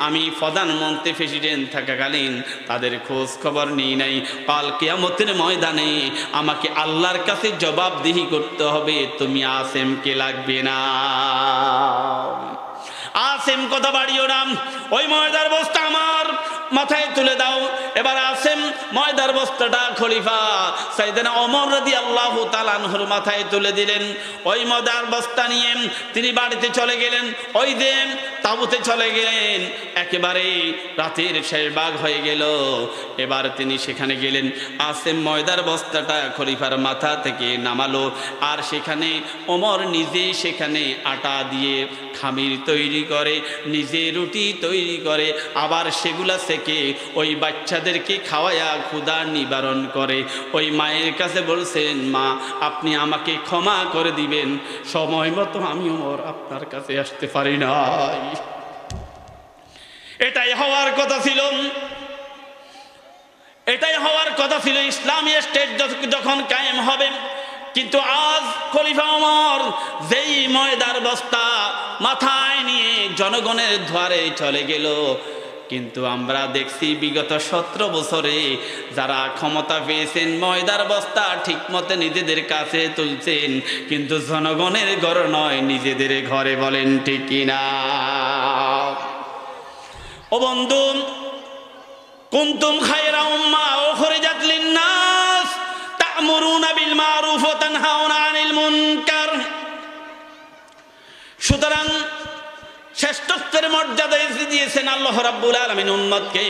আমি প্রধানমন্ত্রী প্রেসিডেন্ট থাকাকালীন তাদের খোঁজ খবর নিই নাই। কাল কিয়ামতের ময়দানে আমাকে আল্লাহর কাছে জবাবদিহি করতে হবে, তুমি আসেমকে লাগবে না। আসেম কথা বাড়িও না, ওই ময়দার বস্তা আমার মাথায় তুলে দাও। এবার আসেম ময়দার বস্তাটা খলিফা সাইয়েদনা ওমর রাদিয়াল্লাহু তাআলা আনহুর মাথায় তুলে দিলেন। ওই ময়দার বস্তা নিয়ে তিনি বাড়িতে চলে গেলেন, ওই দিন তাঁবুতে চলে গেলেন। একেবারে রাতের শেষ ভাগ হয়ে গেল, এবার তিনি সেখানে গেলেন। আসেম ময়দার বস্তাটা খলিফার মাথা থেকে নামালো, আর সেখানে ওমর নিজে সেখানে আটা দিয়ে খামির তৈরি করে, নিজে রুটি তৈরি করে, আবার সেগুলা থেকে ওই বাচ্চাদেরকে খাওয়ায়া ক্ষুধা নিবারণ করে। ওই মায়ের কাছে বলছেন, মা আপনি আমাকে ক্ষমা করে দিবেন, সময় মতো আমি ওমর আপনার কাছে আসতে পারি নাই। এটাই হওয়ার কথা ছিল, এটাই হওয়ার কথা ছিল ইসলামী স্টেট যখন কায়েম হবে। কিন্তু আজ খলিফা ওমর যেই ময়দার বস্তা মাথায় নিয়ে জনগণের দ্বারে চলে গেল, কিন্তু আমরা দেখছি বিগত 17 বছরে যারা ক্ষমতা পেয়েছেন ময়দার বস্তা ঠিক মতো নিজেদের কাছে তুলছেন, কিন্তু জনগণের ঘর নয়, নিজেদের ঘরে। বলেন ঠিক কিনা? ও বন্ধু, কুনতুম খায়রা উম্মাহ উখরিজাত লিন-নাস তা'মুরুনা বিল মা'রুফ ওয়া তানহাউনা আনিল মুনকার। সুতরাং শ্রেষ্ঠত্বের মর্যাদা দিয়েছেন আল্লাহ রাব্বুল আলামিন উম্মতকে।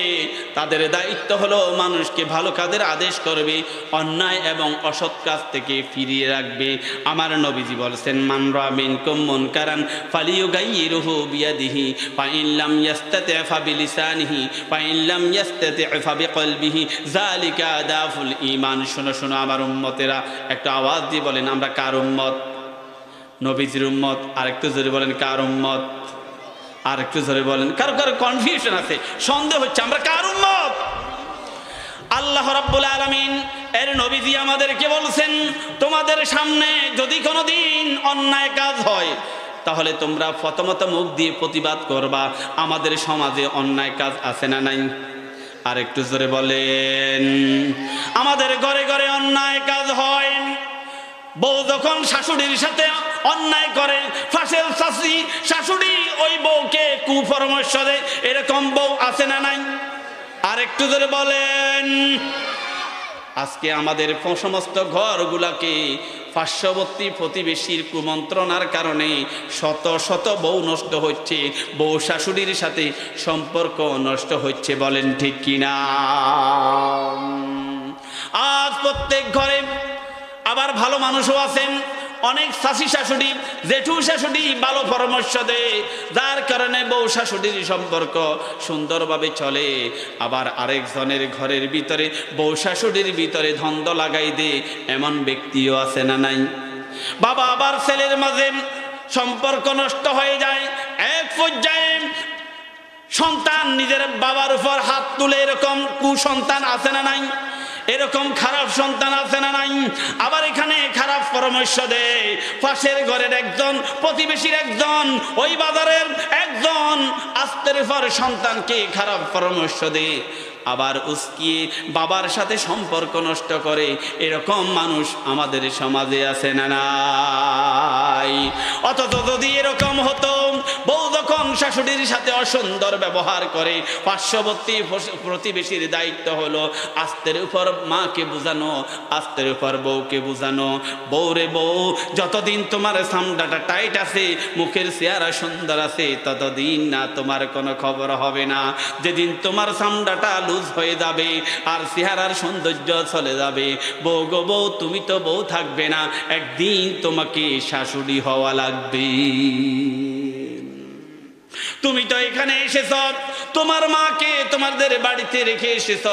তাদের দায়িত্ব হলো মানুষকে ভালো কাজের আদেশ করবে, অন্যায় এবং অসৎ কাজ থেকে ফিরিয়ে রাখবে। আমার নবীজি বলেছেন, মান রা মিনকুম মুনকারান ফালিয়ুগাইয়িরহু বিয়াদিহি ফাইন লাম ইস্তাতি' ফাবিলিসানিহি ফাইন লাম ইস্তাতি' ফাবিকলবিহি যালিকা আদাফুল ঈমান। শোনো শোনো আমার উম্মতেরা, একটা আওয়াজ দিয়ে বলেন আমরা কার উম্মত? নবীজির উম্মত। আরেকটু জোরে বলেন কার উম্মত? আর একটু ধরে বলেন। কারো কারো কনফিউশন আছে, সন্দেহ হচ্ছে, আমরা কার উম্মত? আল্লাহ রাব্বুল আলামিন এর নবীজি আমাদেরকে বলছেন, তোমাদের সামনে যদি কোনোদিন অন্যায় কাজ হয় তাহলে তোমরা প্রথমত মুখ দিয়ে প্রতিবাদ করবা। আমাদের সমাজে অন্যায় কাজ আছে না নাই? আর একটু জোরে বলেন। আমাদের ঘরে ঘরে অন্যায় কাজ হয়। বউ যখন শাশুড়ির সাথে অন্যায় করে, ফাঁসের শাশুড়ি শাশুড়ি ওই বউকে কুপরামর্শ দেয়, এরকম বউ আছে না নাই? আর একটু ধরে বলেন। আজকে আমাদের সমস্ত ঘরগুলাকে পার্শ্ববর্তী প্রতিবেশীর কুমন্ত্রণার কারণে শত শত বউ নষ্ট হচ্ছে, বউ শাশুড়ির সাথে সম্পর্ক নষ্ট হচ্ছে। বলেন ঠিক কিনা? আজ প্রত্যেক ঘরে আবার ভালো মানুষও আছেন, অনেক শাশি শাশুড়ি জেঠু শাশুড়ি ভালো পরামর্শ দেয়, যার কারণে বউ শাশুড়ির সম্পর্ক সুন্দরভাবে চলে। আবার আরেকজনের ঘরের ভিতরে বউ শাশুড়ির ভিতরে দ্বন্দ্ব লাগাই দেয়, এমন ব্যক্তিও আছে না নাই? বাবা আবার ছেলের মাঝে সম্পর্ক নষ্ট হয়ে যায়, এক পর্যায়ে সন্তান নিজের বাবার উপর হাত তুলে, এরকম কুসন্তান আছে না নাই? এরকম খারাপ সন্তান আছে না নাই? আবার এখানে খারাপ পরামর্শ দেয় পাশের ঘরের একজন, প্রতিবেশীর একজন, ওই বাজারের একজন, আস্তের পর সন্তানকে খারাপ পরামর্শ দেয়, আবার উস্কিয়ে বাবার সাথে সম্পর্ক নষ্ট করে। এরকম মানুষ আমাদের সমাজে আছে না নাই? অথচ যদি এরকম হতো, বউ যখন শাশুড়ির সাথে অসুন্দর ব্যবহার করে, পার্শ্ববর্তী প্রতিবেশীর দায়িত্ব হলো আস্তের উপর মাকে বুঝানো, আস্তের উপর বউকে বুঝানো, বউরে বউ যতদিন তোমার সামডাটা টাইট আছে, মুখের চেহারা সুন্দর আছে, ততদিন না তোমার কোনো খবর হবে না। যেদিন তোমার সামডাটা লুজ হয়ে যাবে আর চেহারার সৌন্দর্য চলে যাবে, বউ গো বউ তুমি তো বউ থাকবে না, একদিন তোমাকে শাশুড়ি হওয়া লাগবে। তুমি তো এখানে এসেছ, তোমার মাকে তোমাদের বাড়িতে রেখে এসেছ,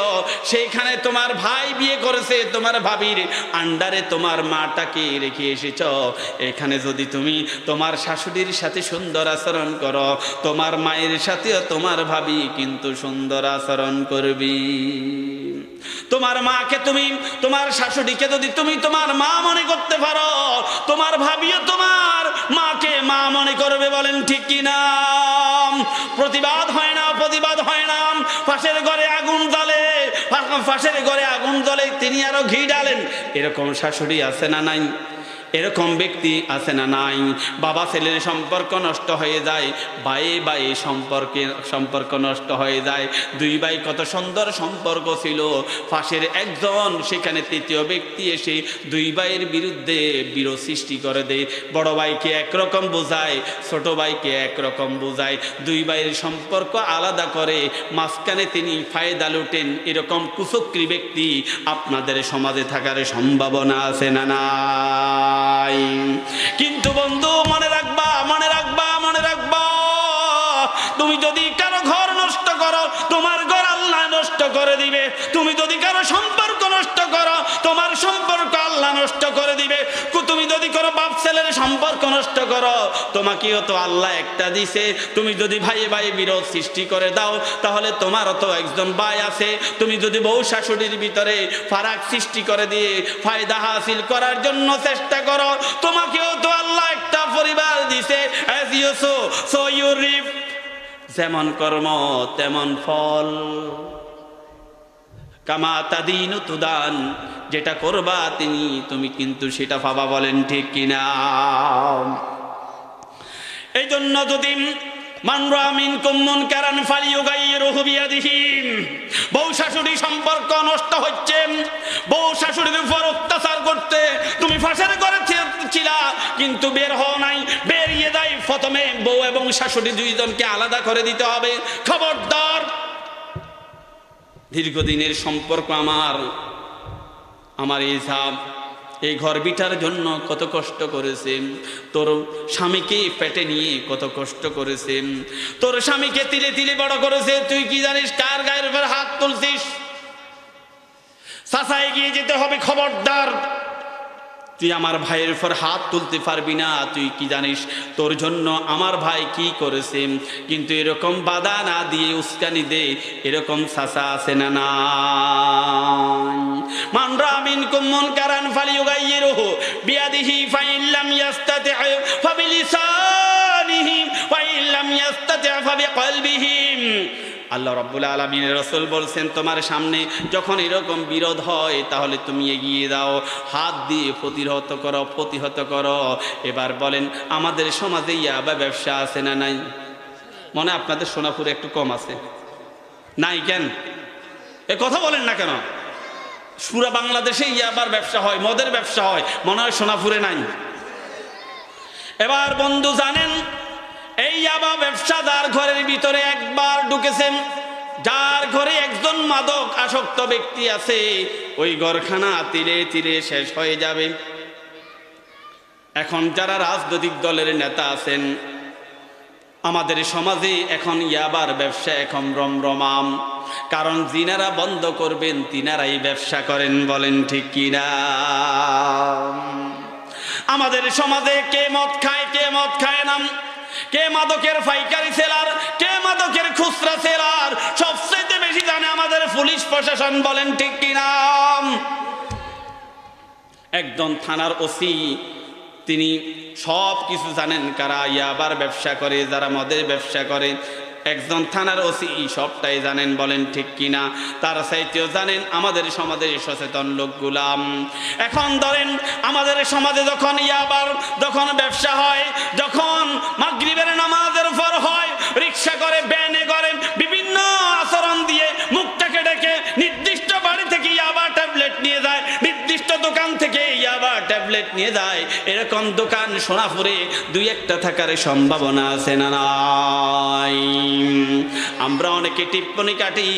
সেইখানে তোমার ভাই বিয়ে করেছে, তোমার ভাবির আন্ডারে তোমার মাটাকে রেখে এসেছ। এখানে যদি তুমি তোমার শাশুড়ির সাথে সুন্দর আচরণ করো, তোমার মায়ের সাথেও তোমার ভাবি কিন্তু সুন্দর আচরণ করবি। তোমার মাকে তুমি, তোমার শাশুড়িকে যদি তুমি তোমার মা মনে করতে পারো, তোমার ভাবিও তোমার মাকে মা মনে করবে। বলেন ঠিক কিনা? প্রতিবাদ হয় না, প্রতিবাদ হয় না। পাশের ঘরে আগুন জ্বলে, পাশের ঘরে আগুন জ্বলে, তিনি আরো ঘি ডালেন। এরকম শাশুড়ি আছে না নাই? এরকম ব্যক্তি আছে না নাই? বাবা ছেলের সম্পর্ক নষ্ট হয়ে যায়, ভাইয়ে ভাইয়ে সম্পর্ক নষ্ট হয়ে যায়। দুই ভাই কত সুন্দর সম্পর্ক ছিল, পাশের একজন সেখানে তৃতীয় ব্যক্তি এসে দুই ভাইয়ের বিরুদ্ধে বিরোধ সৃষ্টি করে দেয়। বড় ভাইকে একরকম বোঝায়, ছোট ভাইকে একরকম বোঝায়, দুই ভাইয়ের সম্পর্ক আলাদা করে, মাঝখানে তিনি ফায়দা লুটেন। এরকম কুচক্রী ব্যক্তি আপনাদের সমাজে থাকার সম্ভাবনা আছে না না? কিন্তু বন্ধু মনে রাখবা, মনে রাখবা, মনে রাখবা, তুমি যদি কারো ঘর নষ্ট করো, তোমার ঘর আল্লাহ নষ্ট করে দিবে। তুমি যদি কারো সম্পর্ক নষ্ট করো, তোমার সম্পর্ক আল্লাহ নষ্ট করে দিবে। তুমি যদি কোনো বাপ ছেলের সম্পর্ক নষ্ট করো, তোমাকেও তো আল্লাহ একটা দিছে। তুমি যদি ভাইয়ে ভাইয়ে বিরোধ সৃষ্টি করে দাও, তাহলে তোমারও তো একজন ভাই আছে। তুমি যদি বউ শাশুড়ির ভিতরে ফারাক সৃষ্টি করে দিয়ে ফায়দা হাসিল করার জন্য চেষ্টা করো, তোমাকেও তো আল্লাহ একটা পরিবার দিছে। as you sow so you reap, যেমন কর্ম তেমন ফল। কামা তাদিনু তুদান, যেটা করবা তুমি কিন্তু সেটা পাবা। বলেন ঠিক কিনা? এই জন্য যদি মান রাআ মিনকুম মুনকারান ফালিয়ুগাইয়িরহু বিয়াদিহি, বউ শাশুড়ি সম্পর্ক নষ্ট হচ্ছে, বউ শাশুড়ির উপর অত্যাচার করতে, তুমি ফাঁসের ঘরে ছিলা কিন্তু বের হও নাই, বেরিয়ে যাই, প্রথমে বউ এবং শাশুড়ি দুইজনকে আলাদা করে দিতে হবে। খবরদার। দীর্ঘদিনের সম্পর্ক আমার এই সাহেব এই ঘর বিটার জন্য কত কষ্ট করেছেন, তোর স্বামীকে পেটে নিয়ে কত কষ্ট করেছেন, তোর স্বামীকে তিলে তিলে বড় করেছে। তুই কি জানিস কার গায়ের উপর হাত তুলছিস? চাচায় গিয়ে যেতে হবে। খবরদার, তুই আমার ভাইয়ের উপর হাত তুলতে পারবি না। তুই কি জানিস তোর জন্য আমার ভাই কি করেছে? কিন্তু এরকম বাধা না দিয়ে উস্কানি দে, এরকম চাচা আছে না না? মান রাআ মিনকুম মুনকারান ফালিয়ুগাইয়িরহু বিয়াদিহি ফাইন লাম ইয়াস্তাতি' ফাবিলিসানিহি ওয়াইন লাম ইয়াস্তাতি' ফাবিকলবিহি। আল্লাহ রাব্বুল আলামিনের রাসূল বলছেন, তোমার সামনে যখন এরকম বিরোধ হয় তাহলে তুমি এগিয়ে দাও, হাত দিয়ে প্রতিহত করো। এবার বলেন, আমাদের সমাজে ইয়াবা ব্যবসা আছে না নাই? মনে আপনাদের সোনাপুরে একটু কম আছে, নাই কেন? এ কথা বলেন না কেন? পুরা বাংলাদেশে ইয়াবার ব্যবসা হয়, মদের ব্যবসা হয়, মনে হয় সোনাপুরে নাই। এবার বন্ধু জানেন, এই ইয়াবা ব্যবসাদার ঘরের ভিতরে একবার ঢুকেছেন, যার ঘরে একজন মাদক আসক্ত ব্যক্তি আছে, ওই ঘরখানা তিলে তিলে শেষ হয়ে যাবে। এখন যারা রাজনৈতিক দলের নেতা আছেন, আমাদের সমাজে এখন ইয়াবার ব্যবসা এখন রমরমাম, কারণ যিনারা বন্ধ করবেন তিনারাই ব্যবসা করেন। বলেন ঠিক কিনা? আমাদের সমাজে কে মদ খায়, কে মদ খায় না, কে মাদকের পাইকারি সেলার, কে মাদকের খুচরা সেলার, সবচেয়ে বেশি জানে আমাদের পুলিশ প্রশাসন। বলেন ঠিক কিনা? একজন থানার ওসি, তিনি সব কিছু জানেন কারা ইয়াবার ব্যবসা করে, যারা মদের ব্যবসা করে। একজন থানার ওসি সবটাই জানেন। বলেন ঠিক কিনা? তার চাইতেও জানেন আমাদের সমাজে সচেতন লোকগুলাম। এখন ধরেন আমাদের সমাজে যখন ইয়াবার যখন ব্যবসা হয়, যখন মাগরিবের নামাজের পর হয়, রিক্সা করে, ভ্যানে করে, বিভিন্ন আচরণ দিয়ে মুখটাকে ডেকে নির্দিষ্ট বাড়ি থেকে ইয়াবা ট্যাবলেট নিয়ে যায়, নির্দিষ্ট দোকান থেকে ইয়াবা ট্যাবলেট নিয়ে যায়। এরকম দোকান সোনাপুরে দুই একটা থাকার সম্ভাবনা আছে না নাই? আমরা অনেকে টিপ্পনি কাটি,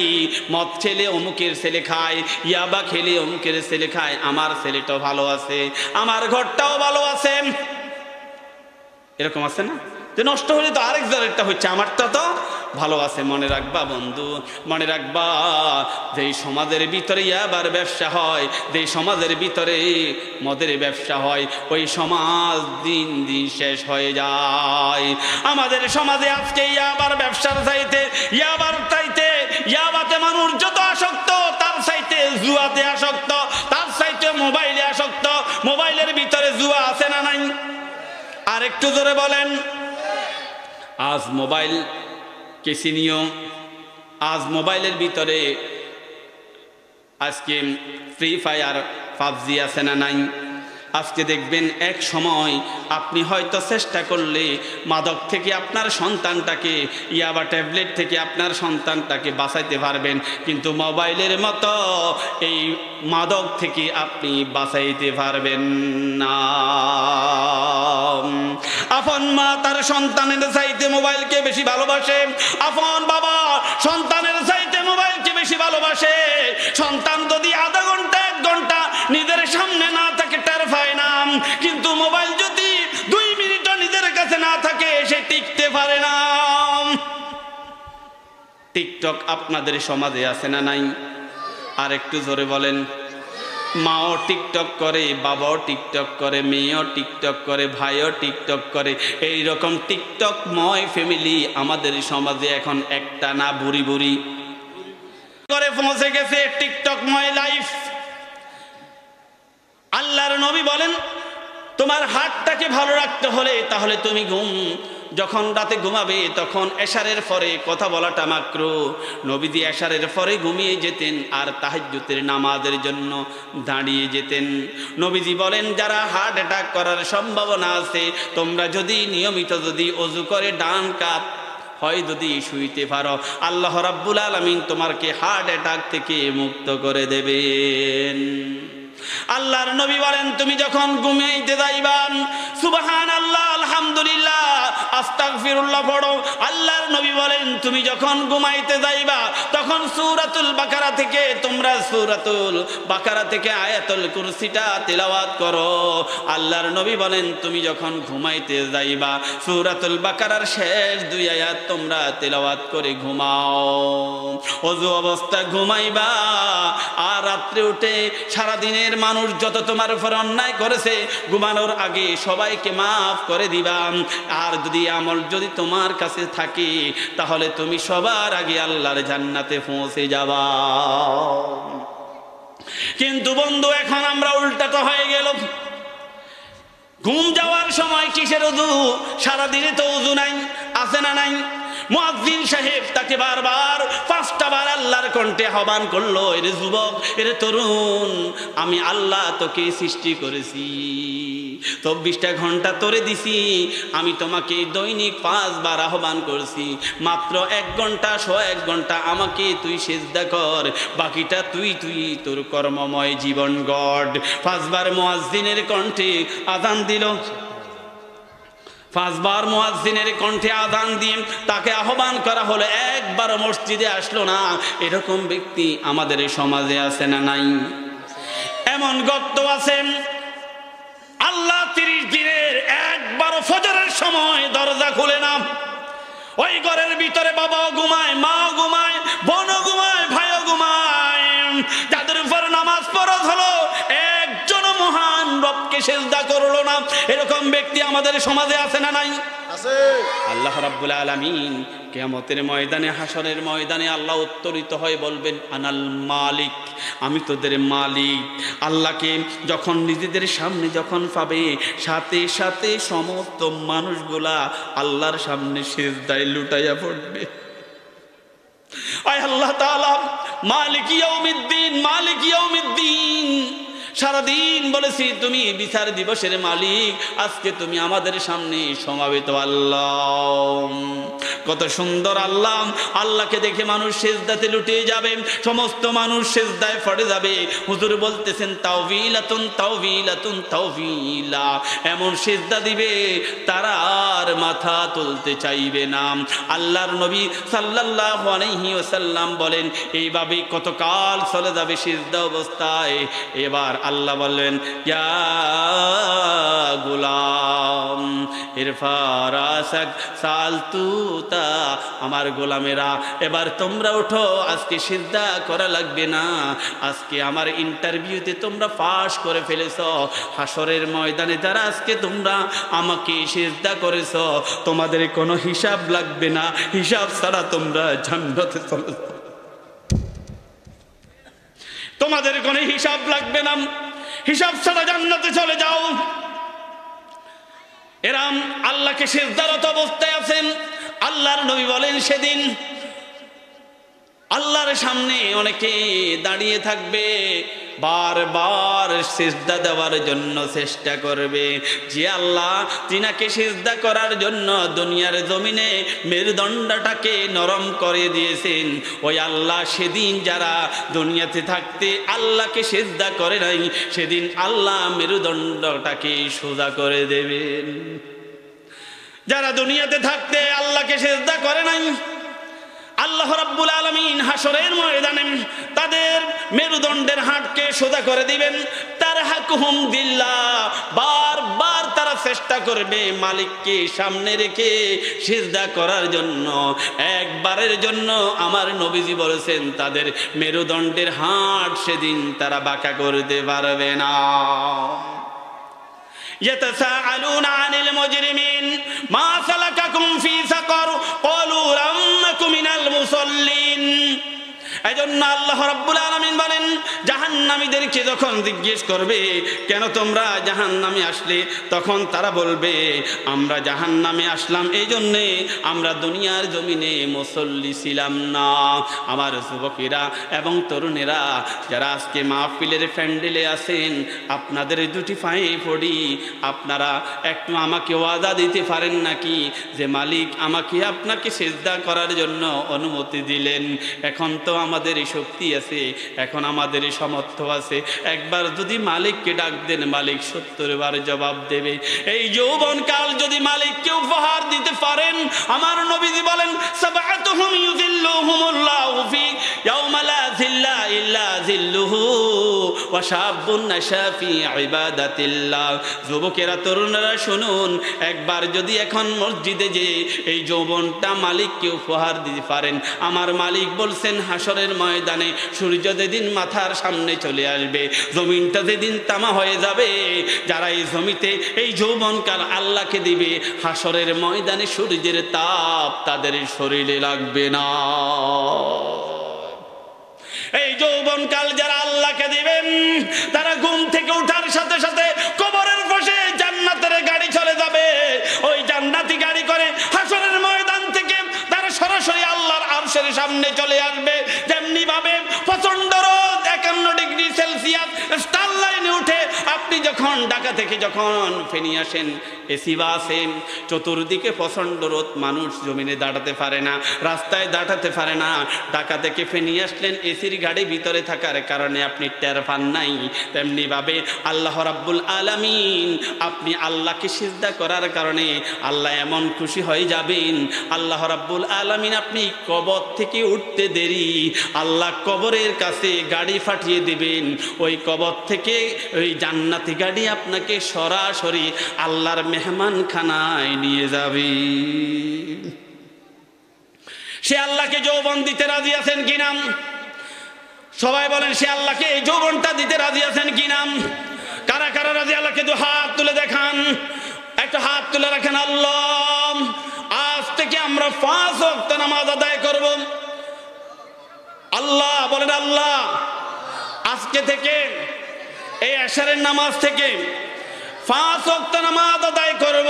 মদ খেলে অমুকের ছেলে খায়, ইয়াবা খেলে অমুকের ছেলে খায়, আমার ছেলেটাও ভালো আছে, আমার ঘরটাও ভালো আছে। এরকম আছে না? যে নষ্ট হলে তো আরেকজনেরটা হচ্ছে, আমারটা তো ভালো আছে। মনে রাখবা বন্ধু, মনে রাখবা, যেই সমাজের ভিতরে ইয়াবার ব্যবসা হয়, যেই সমাজের ভিতরে মদের ব্যবসা হয়, ওই সমাজ দিন দিন শেষ হয়ে যায়। আমাদের সমাজে আজকে ইয়াবার ব্যবসার চাইতে, ইয়াবাতে মানুষ যত আসক্ত, তার চাইতে একটু জোরে বলেন। আজ মোবাইল কেসি নিও, আজ মোবাইলের ভিতরে আজকে ফ্রি ফায়ার পাবজি আছে না নাই? আজকে দেখবেন এক সময় আপনি হয়তো চেষ্টা করলে মাদক থেকে আপনার সন্তানটাকে, ইয়াবা ট্যাবলেট থেকে আপনার সন্তানটাকে বাঁচাইতে পারবেন, কিন্তু মোবাইলের মতো এই মাদক থেকে আপনি বাঁচাইতে পারবেন না। আপন মা তার সন্তানের চাইতে মোবাইলকে বেশি ভালোবাসে, আপন বাবা সন্তানের চাইতে মোবাইলকে বেশি ভালোবাসে। সন্তান যদি আধা ঘন্টা 1 ঘন্টা নিজের সামনে না থাকে টের পায় না, কিন্তু মোবাইল যদি 2 মিনিটও নিজের কাছে না থাকে সে টিকতে পারে না। টিকটক আপনাদের সমাজে আছে না নাই? আর একটু জোরে বলেন। মাও টিকটক করে, বাবাও টিকটক করে, মেয়েও টিকটক করে, ভাইও টিকটক করে। এই রকম টিকটকময় ফ্যামিলি আমাদের সমাজে এখন একটা না বুড়ি বুড়ি করে পৌঁছে গেছে। টিকটকময় লাইফ। আল্লাহর নবী বলেন, তোমার হাতটাকে ভালো রাখতে হলে তাহলে তুমি যখন রাতে ঘুমাবে তখন এশারের পরে কথা বলাটা মাকরুহ। নবীজি এশারের পরে ঘুমিয়ে যেতেন আর তাহাজ্জুদের নামাজের জন্য দাঁড়িয়ে যেতেন। নবীজি বলেন, যারা হার্ট অ্যাটাক করার সম্ভাবনা আছে, তোমরা যদি নিয়মিত যদি ওযু করে ডান কাত হয় যদি শুইতে পারো, আল্লাহ রাব্বুল আলামিন তোমাকে হার্ট অ্যাটাক থেকে মুক্ত করে দেবেন। আল্লাহর নবী বলেন, তুমি যখন ঘুমাইতে যাইবা সুবহানাল্লাহ, আলহামদুলিল্লাহ, আস্তাগফিরুল্লাহ পড়ো। আল্লাহর নবী বলেন, তুমি যখন ঘুমাইতে যাইবা তখন সূরাতুল বাকারা থেকে আয়াতুল কুরসিটা তিলাওয়াত করো। আল্লাহর নবী বলেন, তুমি যখন ঘুমাইতে যাইবা সূরাতুল বাকারার শেষ 2 আয়াত তোমরা তিলাওয়াত করে ঘুমাও। ওযু অবস্থা ঘুমাইবা, আর রাত্রে উঠে সারা দিনের মানুষ যত তোমার উপর অন্যায় করেছে ঘুমানোর আগে সবাইকে মাফ করে দিবা। আর যদি আমল যদি তোমার কাছে থাকে তাহলে তুমি সবার আগে আল্লাহর জান্নাতে পৌঁছে যাবা। কিন্তু বন্ধু, এখন আমরা উল্টাটা হয়ে গেল। ঘুম যাওয়ার সময় কিসের ওযু? সারাদিনে তো ওযু নাই, আছে না নাই? মুয়াজ্জিন সাহেব তাকে বারবার 5টা বার আল্লাহর কণ্ঠে আহ্বান করলো, এরে যুবক, এরে তরুণ, আমি আল্লাহ তোকে সৃষ্টি করেছি, 24টা ঘন্টা তোরে দিছি, আমি তোমাকে দৈনিক 5 বার আহ্বান করছি, মাত্র 1 ঘন্টা 1 ঘন্টা আমাকে তুই সিজদা কর, বাকিটা তুই তোর কর্মময় জীবন গড়। 5 বার মুয়াজ্জিনের কণ্ঠে আযান দিল, 5 বার মুয়াজ্জিনের কণ্ঠে আযান দিয়ে তাকে আহ্বান করা হলো, একবার মসজিদে আসলো না। এরকম ব্যক্তি আমাদের সমাজে আছে না নাই? এমন গর্ত আছেন আল্লাহ 30 দিনের একবার ফজরের সময় দরজা খুলে না। ওই ঘরের ভিতরে বাবাও ঘুমায়, মাও ঘুমায়, বোনও ঘুমায়, ভাইও ঘুমায়। যাদের উপর নামাজ ফরজ হলো একজন মহান রবকে সিজদা করলো না, এরকম ব্যক্তি আমাদের সমাজে আছে না নাই? আছে। আল্লাহ রাব্বুল আলামিন কিয়ামতের ময়দানে, হাসরের ময়দানে আল্লাহ উত্তরিত হয়ে বলবেন, আনাল মালিক, আমি তোদের মালিক। আল্লাহকে যখন নিজেদের সামনে যখন পাবে, সাথে সাথে সমস্ত মানুষগুলা আল্লাহর সামনে সিজদায় লুটাইয়া পড়বে। আয় আল্লাহ তাআলা মালিক ইয়াউমিদ্দিন, মালিক ইয়াউমিদ্দিন, সারাদিন বলেছি তুমি বিচার দিবসের মালিক, আজকে তুমি আমাদের সামনে সমাবেত। আল্লাহ কত সুন্দর আল্লাহ! আল্লাহকে দেখে মানুষ সিজদাতে লুটিয়ে যাবে, সমস্ত মানুষ সিজদায় পড়ে যাবে। হুজুর বলতেছেন, তাওবিলাতুন তাওবিলাতুন তাওবিলা, এমন সিজদা দিবে তারা আর মাথা তুলতে চাইবে না। আল্লাহর নবী সাল্লাল্লাহু আলাইহি ওয়াসাল্লাম বলেন, এইভাবে কতকাল চলে যাবে সিজদা অবস্থায়। এবার আল্লাহ বললেন, ইয়া গোলাম ইরফা রাসাক সালতুতা, আমার গোলামেরা এবার তোমরা ওঠো, আজকে সিজদা করা লাগবে না, আজকে আমার ইন্টারভিউতে তোমরা পাস করে ফেলেছো, হাসরের ময়দানে যারা আজকে তোমরা আমাকে সিজদা করেছো তোমাদের কোনো হিসাব লাগবে না, হিসাব ছাড়া তোমরা জান্নাতে চলে যাও, তোমাদের কোনো হিসাব লাগবে না, হিসাব ছাড়া জান্নাতে চলে যাও। এরাম আল্লাহকে সিজদারত অবস্থায় আছেন। আল্লাহর নবী বলেন সেদিন আল্লাহর সামনে অনেকে দাঁড়িয়ে থাকবে, বারবার সিজদা দেওয়ার জন্য চেষ্টা করবে। যে আল্লাহ তিনাকে সিজদা করার জন্য দুনিয়ার জমিনে মেরুদণ্ডটাকে নরম করে দিয়েছেন, ওই আল্লাহ সেদিন যারা দুনিয়াতে থাকতে আল্লাহকে সিজদা করে নাই, সেদিন আল্লাহ মেরুদণ্ডটাকে সোজা করে দেবেন। যারা দুনিয়াতে থাকতে আল্লাহকে সিজদা করে নাই, আল্লাহ রাব্বুল আলামিন হাসরের ময়দানে তাদের মেরুদণ্ডের হাড়কে সোজা করে দিবেন। তারহাকুহুম দিল্লাহ, বারবার তারা চেষ্টা করবে মালিককে সামনে রেখে সিজদা করার জন্য। একবারের জন্য আমার নবীজি বলেছেন তাদের মেরুদণ্ডের হাড় সেদিন তারা বাঁকা করতে পারবে না। يتساءلون عن المجرمين ما سلككم في سقر قالوا لم نك من المصلين। এজন্য আল্লাহ রাব্বুল আলামিন বলেন জাহান্নামীদেরকে যখন জিজ্ঞেস করবে কেন তোমরা জাহান্নামে আসলে, তখন তারা বলবে আমরা জাহান্নামে আসলাম এই জন্যে আমরা দুনিয়ার জমিনে মুসল্লি ছিলাম না। আমার যুবকেরা এবং তরুণেরা যারা আজকে মাহফিলের প্যান্ডেলে আছেন, আপনাদের দুটি পায়ে পড়ি, আপনারা একটু আমাকে ওয়াদা দিতে পারেন নাকি যে মালিক আমাকে আপনাকে সিজদা করার জন্য অনুমতি দিলেন। এখন তো আমাদের শক্তি আছে, এখন আমাদের সামর্থ্য আছে, একবার যদি মালিককে ডাক দেন মালিক 70 বার জবাব দেবে। এই যৌবনকাল যদি মালিককে উপহার দিতে পারেন, আমার নবীজি বলেন সাবআতুহুম ইউযিল্লুহুমুল্লাহু ফি ইয়াওমা লা যিল্লা ইল্লা যিল্লুহু ওয়া শাবুন নাশা ফি ইবাদাতিল্লাহ। যুবকেরা তরুণরা শুনুন, একবার যদি এখন মসজিদে যে এই যৌবনটা মালিককে উপহার দিতে পারেন, আমার মালিক বলছেন হাসরের ময়দানে সূর্য যেদিন মাথার সামনে চলে আসবে, জমিনটা যেদিন তামা হয়ে যাবে, যারা এই জমিতে এই যৌবনকাল আল্লাহকে দিবে, হাসরের ময়দানে সূর্যের তাপ তাদের শরীরে লাগবে না। এই যৌবনকাল যারা আল্লাহকে দিবেন, তারা ঘুম থেকে ওঠার সাথে সাথে কবরের পাশে জান্নাতের গাড়ি চলে যাবে। ওই জান্নাতি গাড়ি করে হাসরের ময়দান থেকে তারা সরাসরি আল্লাহর আরশের সামনে চলে আসবে। যেমনি ভাবে প্রচন্ড রোদ 51 ডিগ্রি সেলসিয়াস স্টার লাইনে উঠে আপনি যখন ঢাকা থেকে যখন ফেনী আসেন, এসি বাসেন, চতুর্দিকে প্রচন্ড রোদ, মানুষ জমিনে দাঁড়াতে পারে না, রাস্তায় দাঁড়াতে পারে না। ঢাকা থেকে ফেনী আসলেন, এসির গাড়ি ভিতরে থাকার কারণে আপনি টের পান নাই। তেমনি ভাবে আল্লাহ রাব্বুল আলামিন, আপনি আল্লাহকে সিজদা করার কারণে আল্লাহ এমন খুশি হয়ে যাবেন, আল্লাহ রাব্বুল আলামিন আপনি কবর থেকে উঠতে দেরি, আল্লাহ কবরের কাছে গাড়ি পাঠিয়ে দিবেন, ওই কবর থেকে ওই জান্নাতি গাড়ি আপনাকে সরাসরি আল্লাহর মেহমানখানায় নিয়ে যাবে। সে আল্লাহকে যৌবন দিতে রাজি আছেন কিনা? সবাই বলেন সে আল্লাহকে এই যৌবনটা দিতে রাজি আছেন কিনা? কারা কারা রাজি? আল্লাহকে দু হাত তুলে দেখান, একটা হাত তুলে রাখেন। আল্লাহ, আজ থেকে আমরা 5 ওয়াক্ত নামাজ আদায় করব। আল্লাহ বলেন আল্লাহ, আজকে থেকে এই এশারের নামাজ থেকে 5 ওয়াক্ত নামাজ আদায় করব,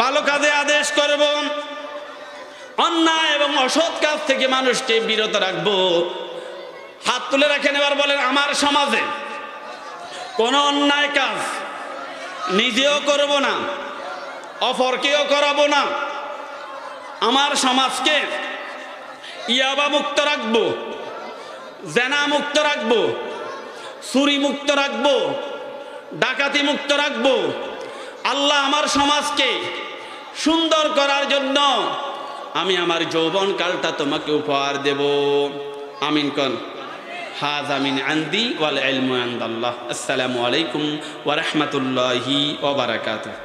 ভালো কাজে আদেশ করব, অন্যায় এবং অসৎ কাজ থেকে মানুষকে বিরত রাখবো। হাত তুলে রাখেন। এবার বলেন আমার সমাজে কোনো অন্যায় কাজ নিজেও করব না, অপরকেও করাবো না। আমার সমাজকে ইয়াবা মুক্ত রাখবো, জেনা মুক্ত রাখবো, চুরি মুক্ত রাখবো, ডাকাতি মুক্ত রাখবো। আল্লাহ আমার সমাজকে সুন্দর করার জন্য আমি আমার যৌবন কালটা তোমাকে উপহার দেব। আমিন কোন। হাযা মিন আনদি ওয়াল ইলমু ইনদাল্লাহ। আসসালামু আলাইকুম ওয়া রাহমাতুল্লাহি ওয়া বারাকাতুহু।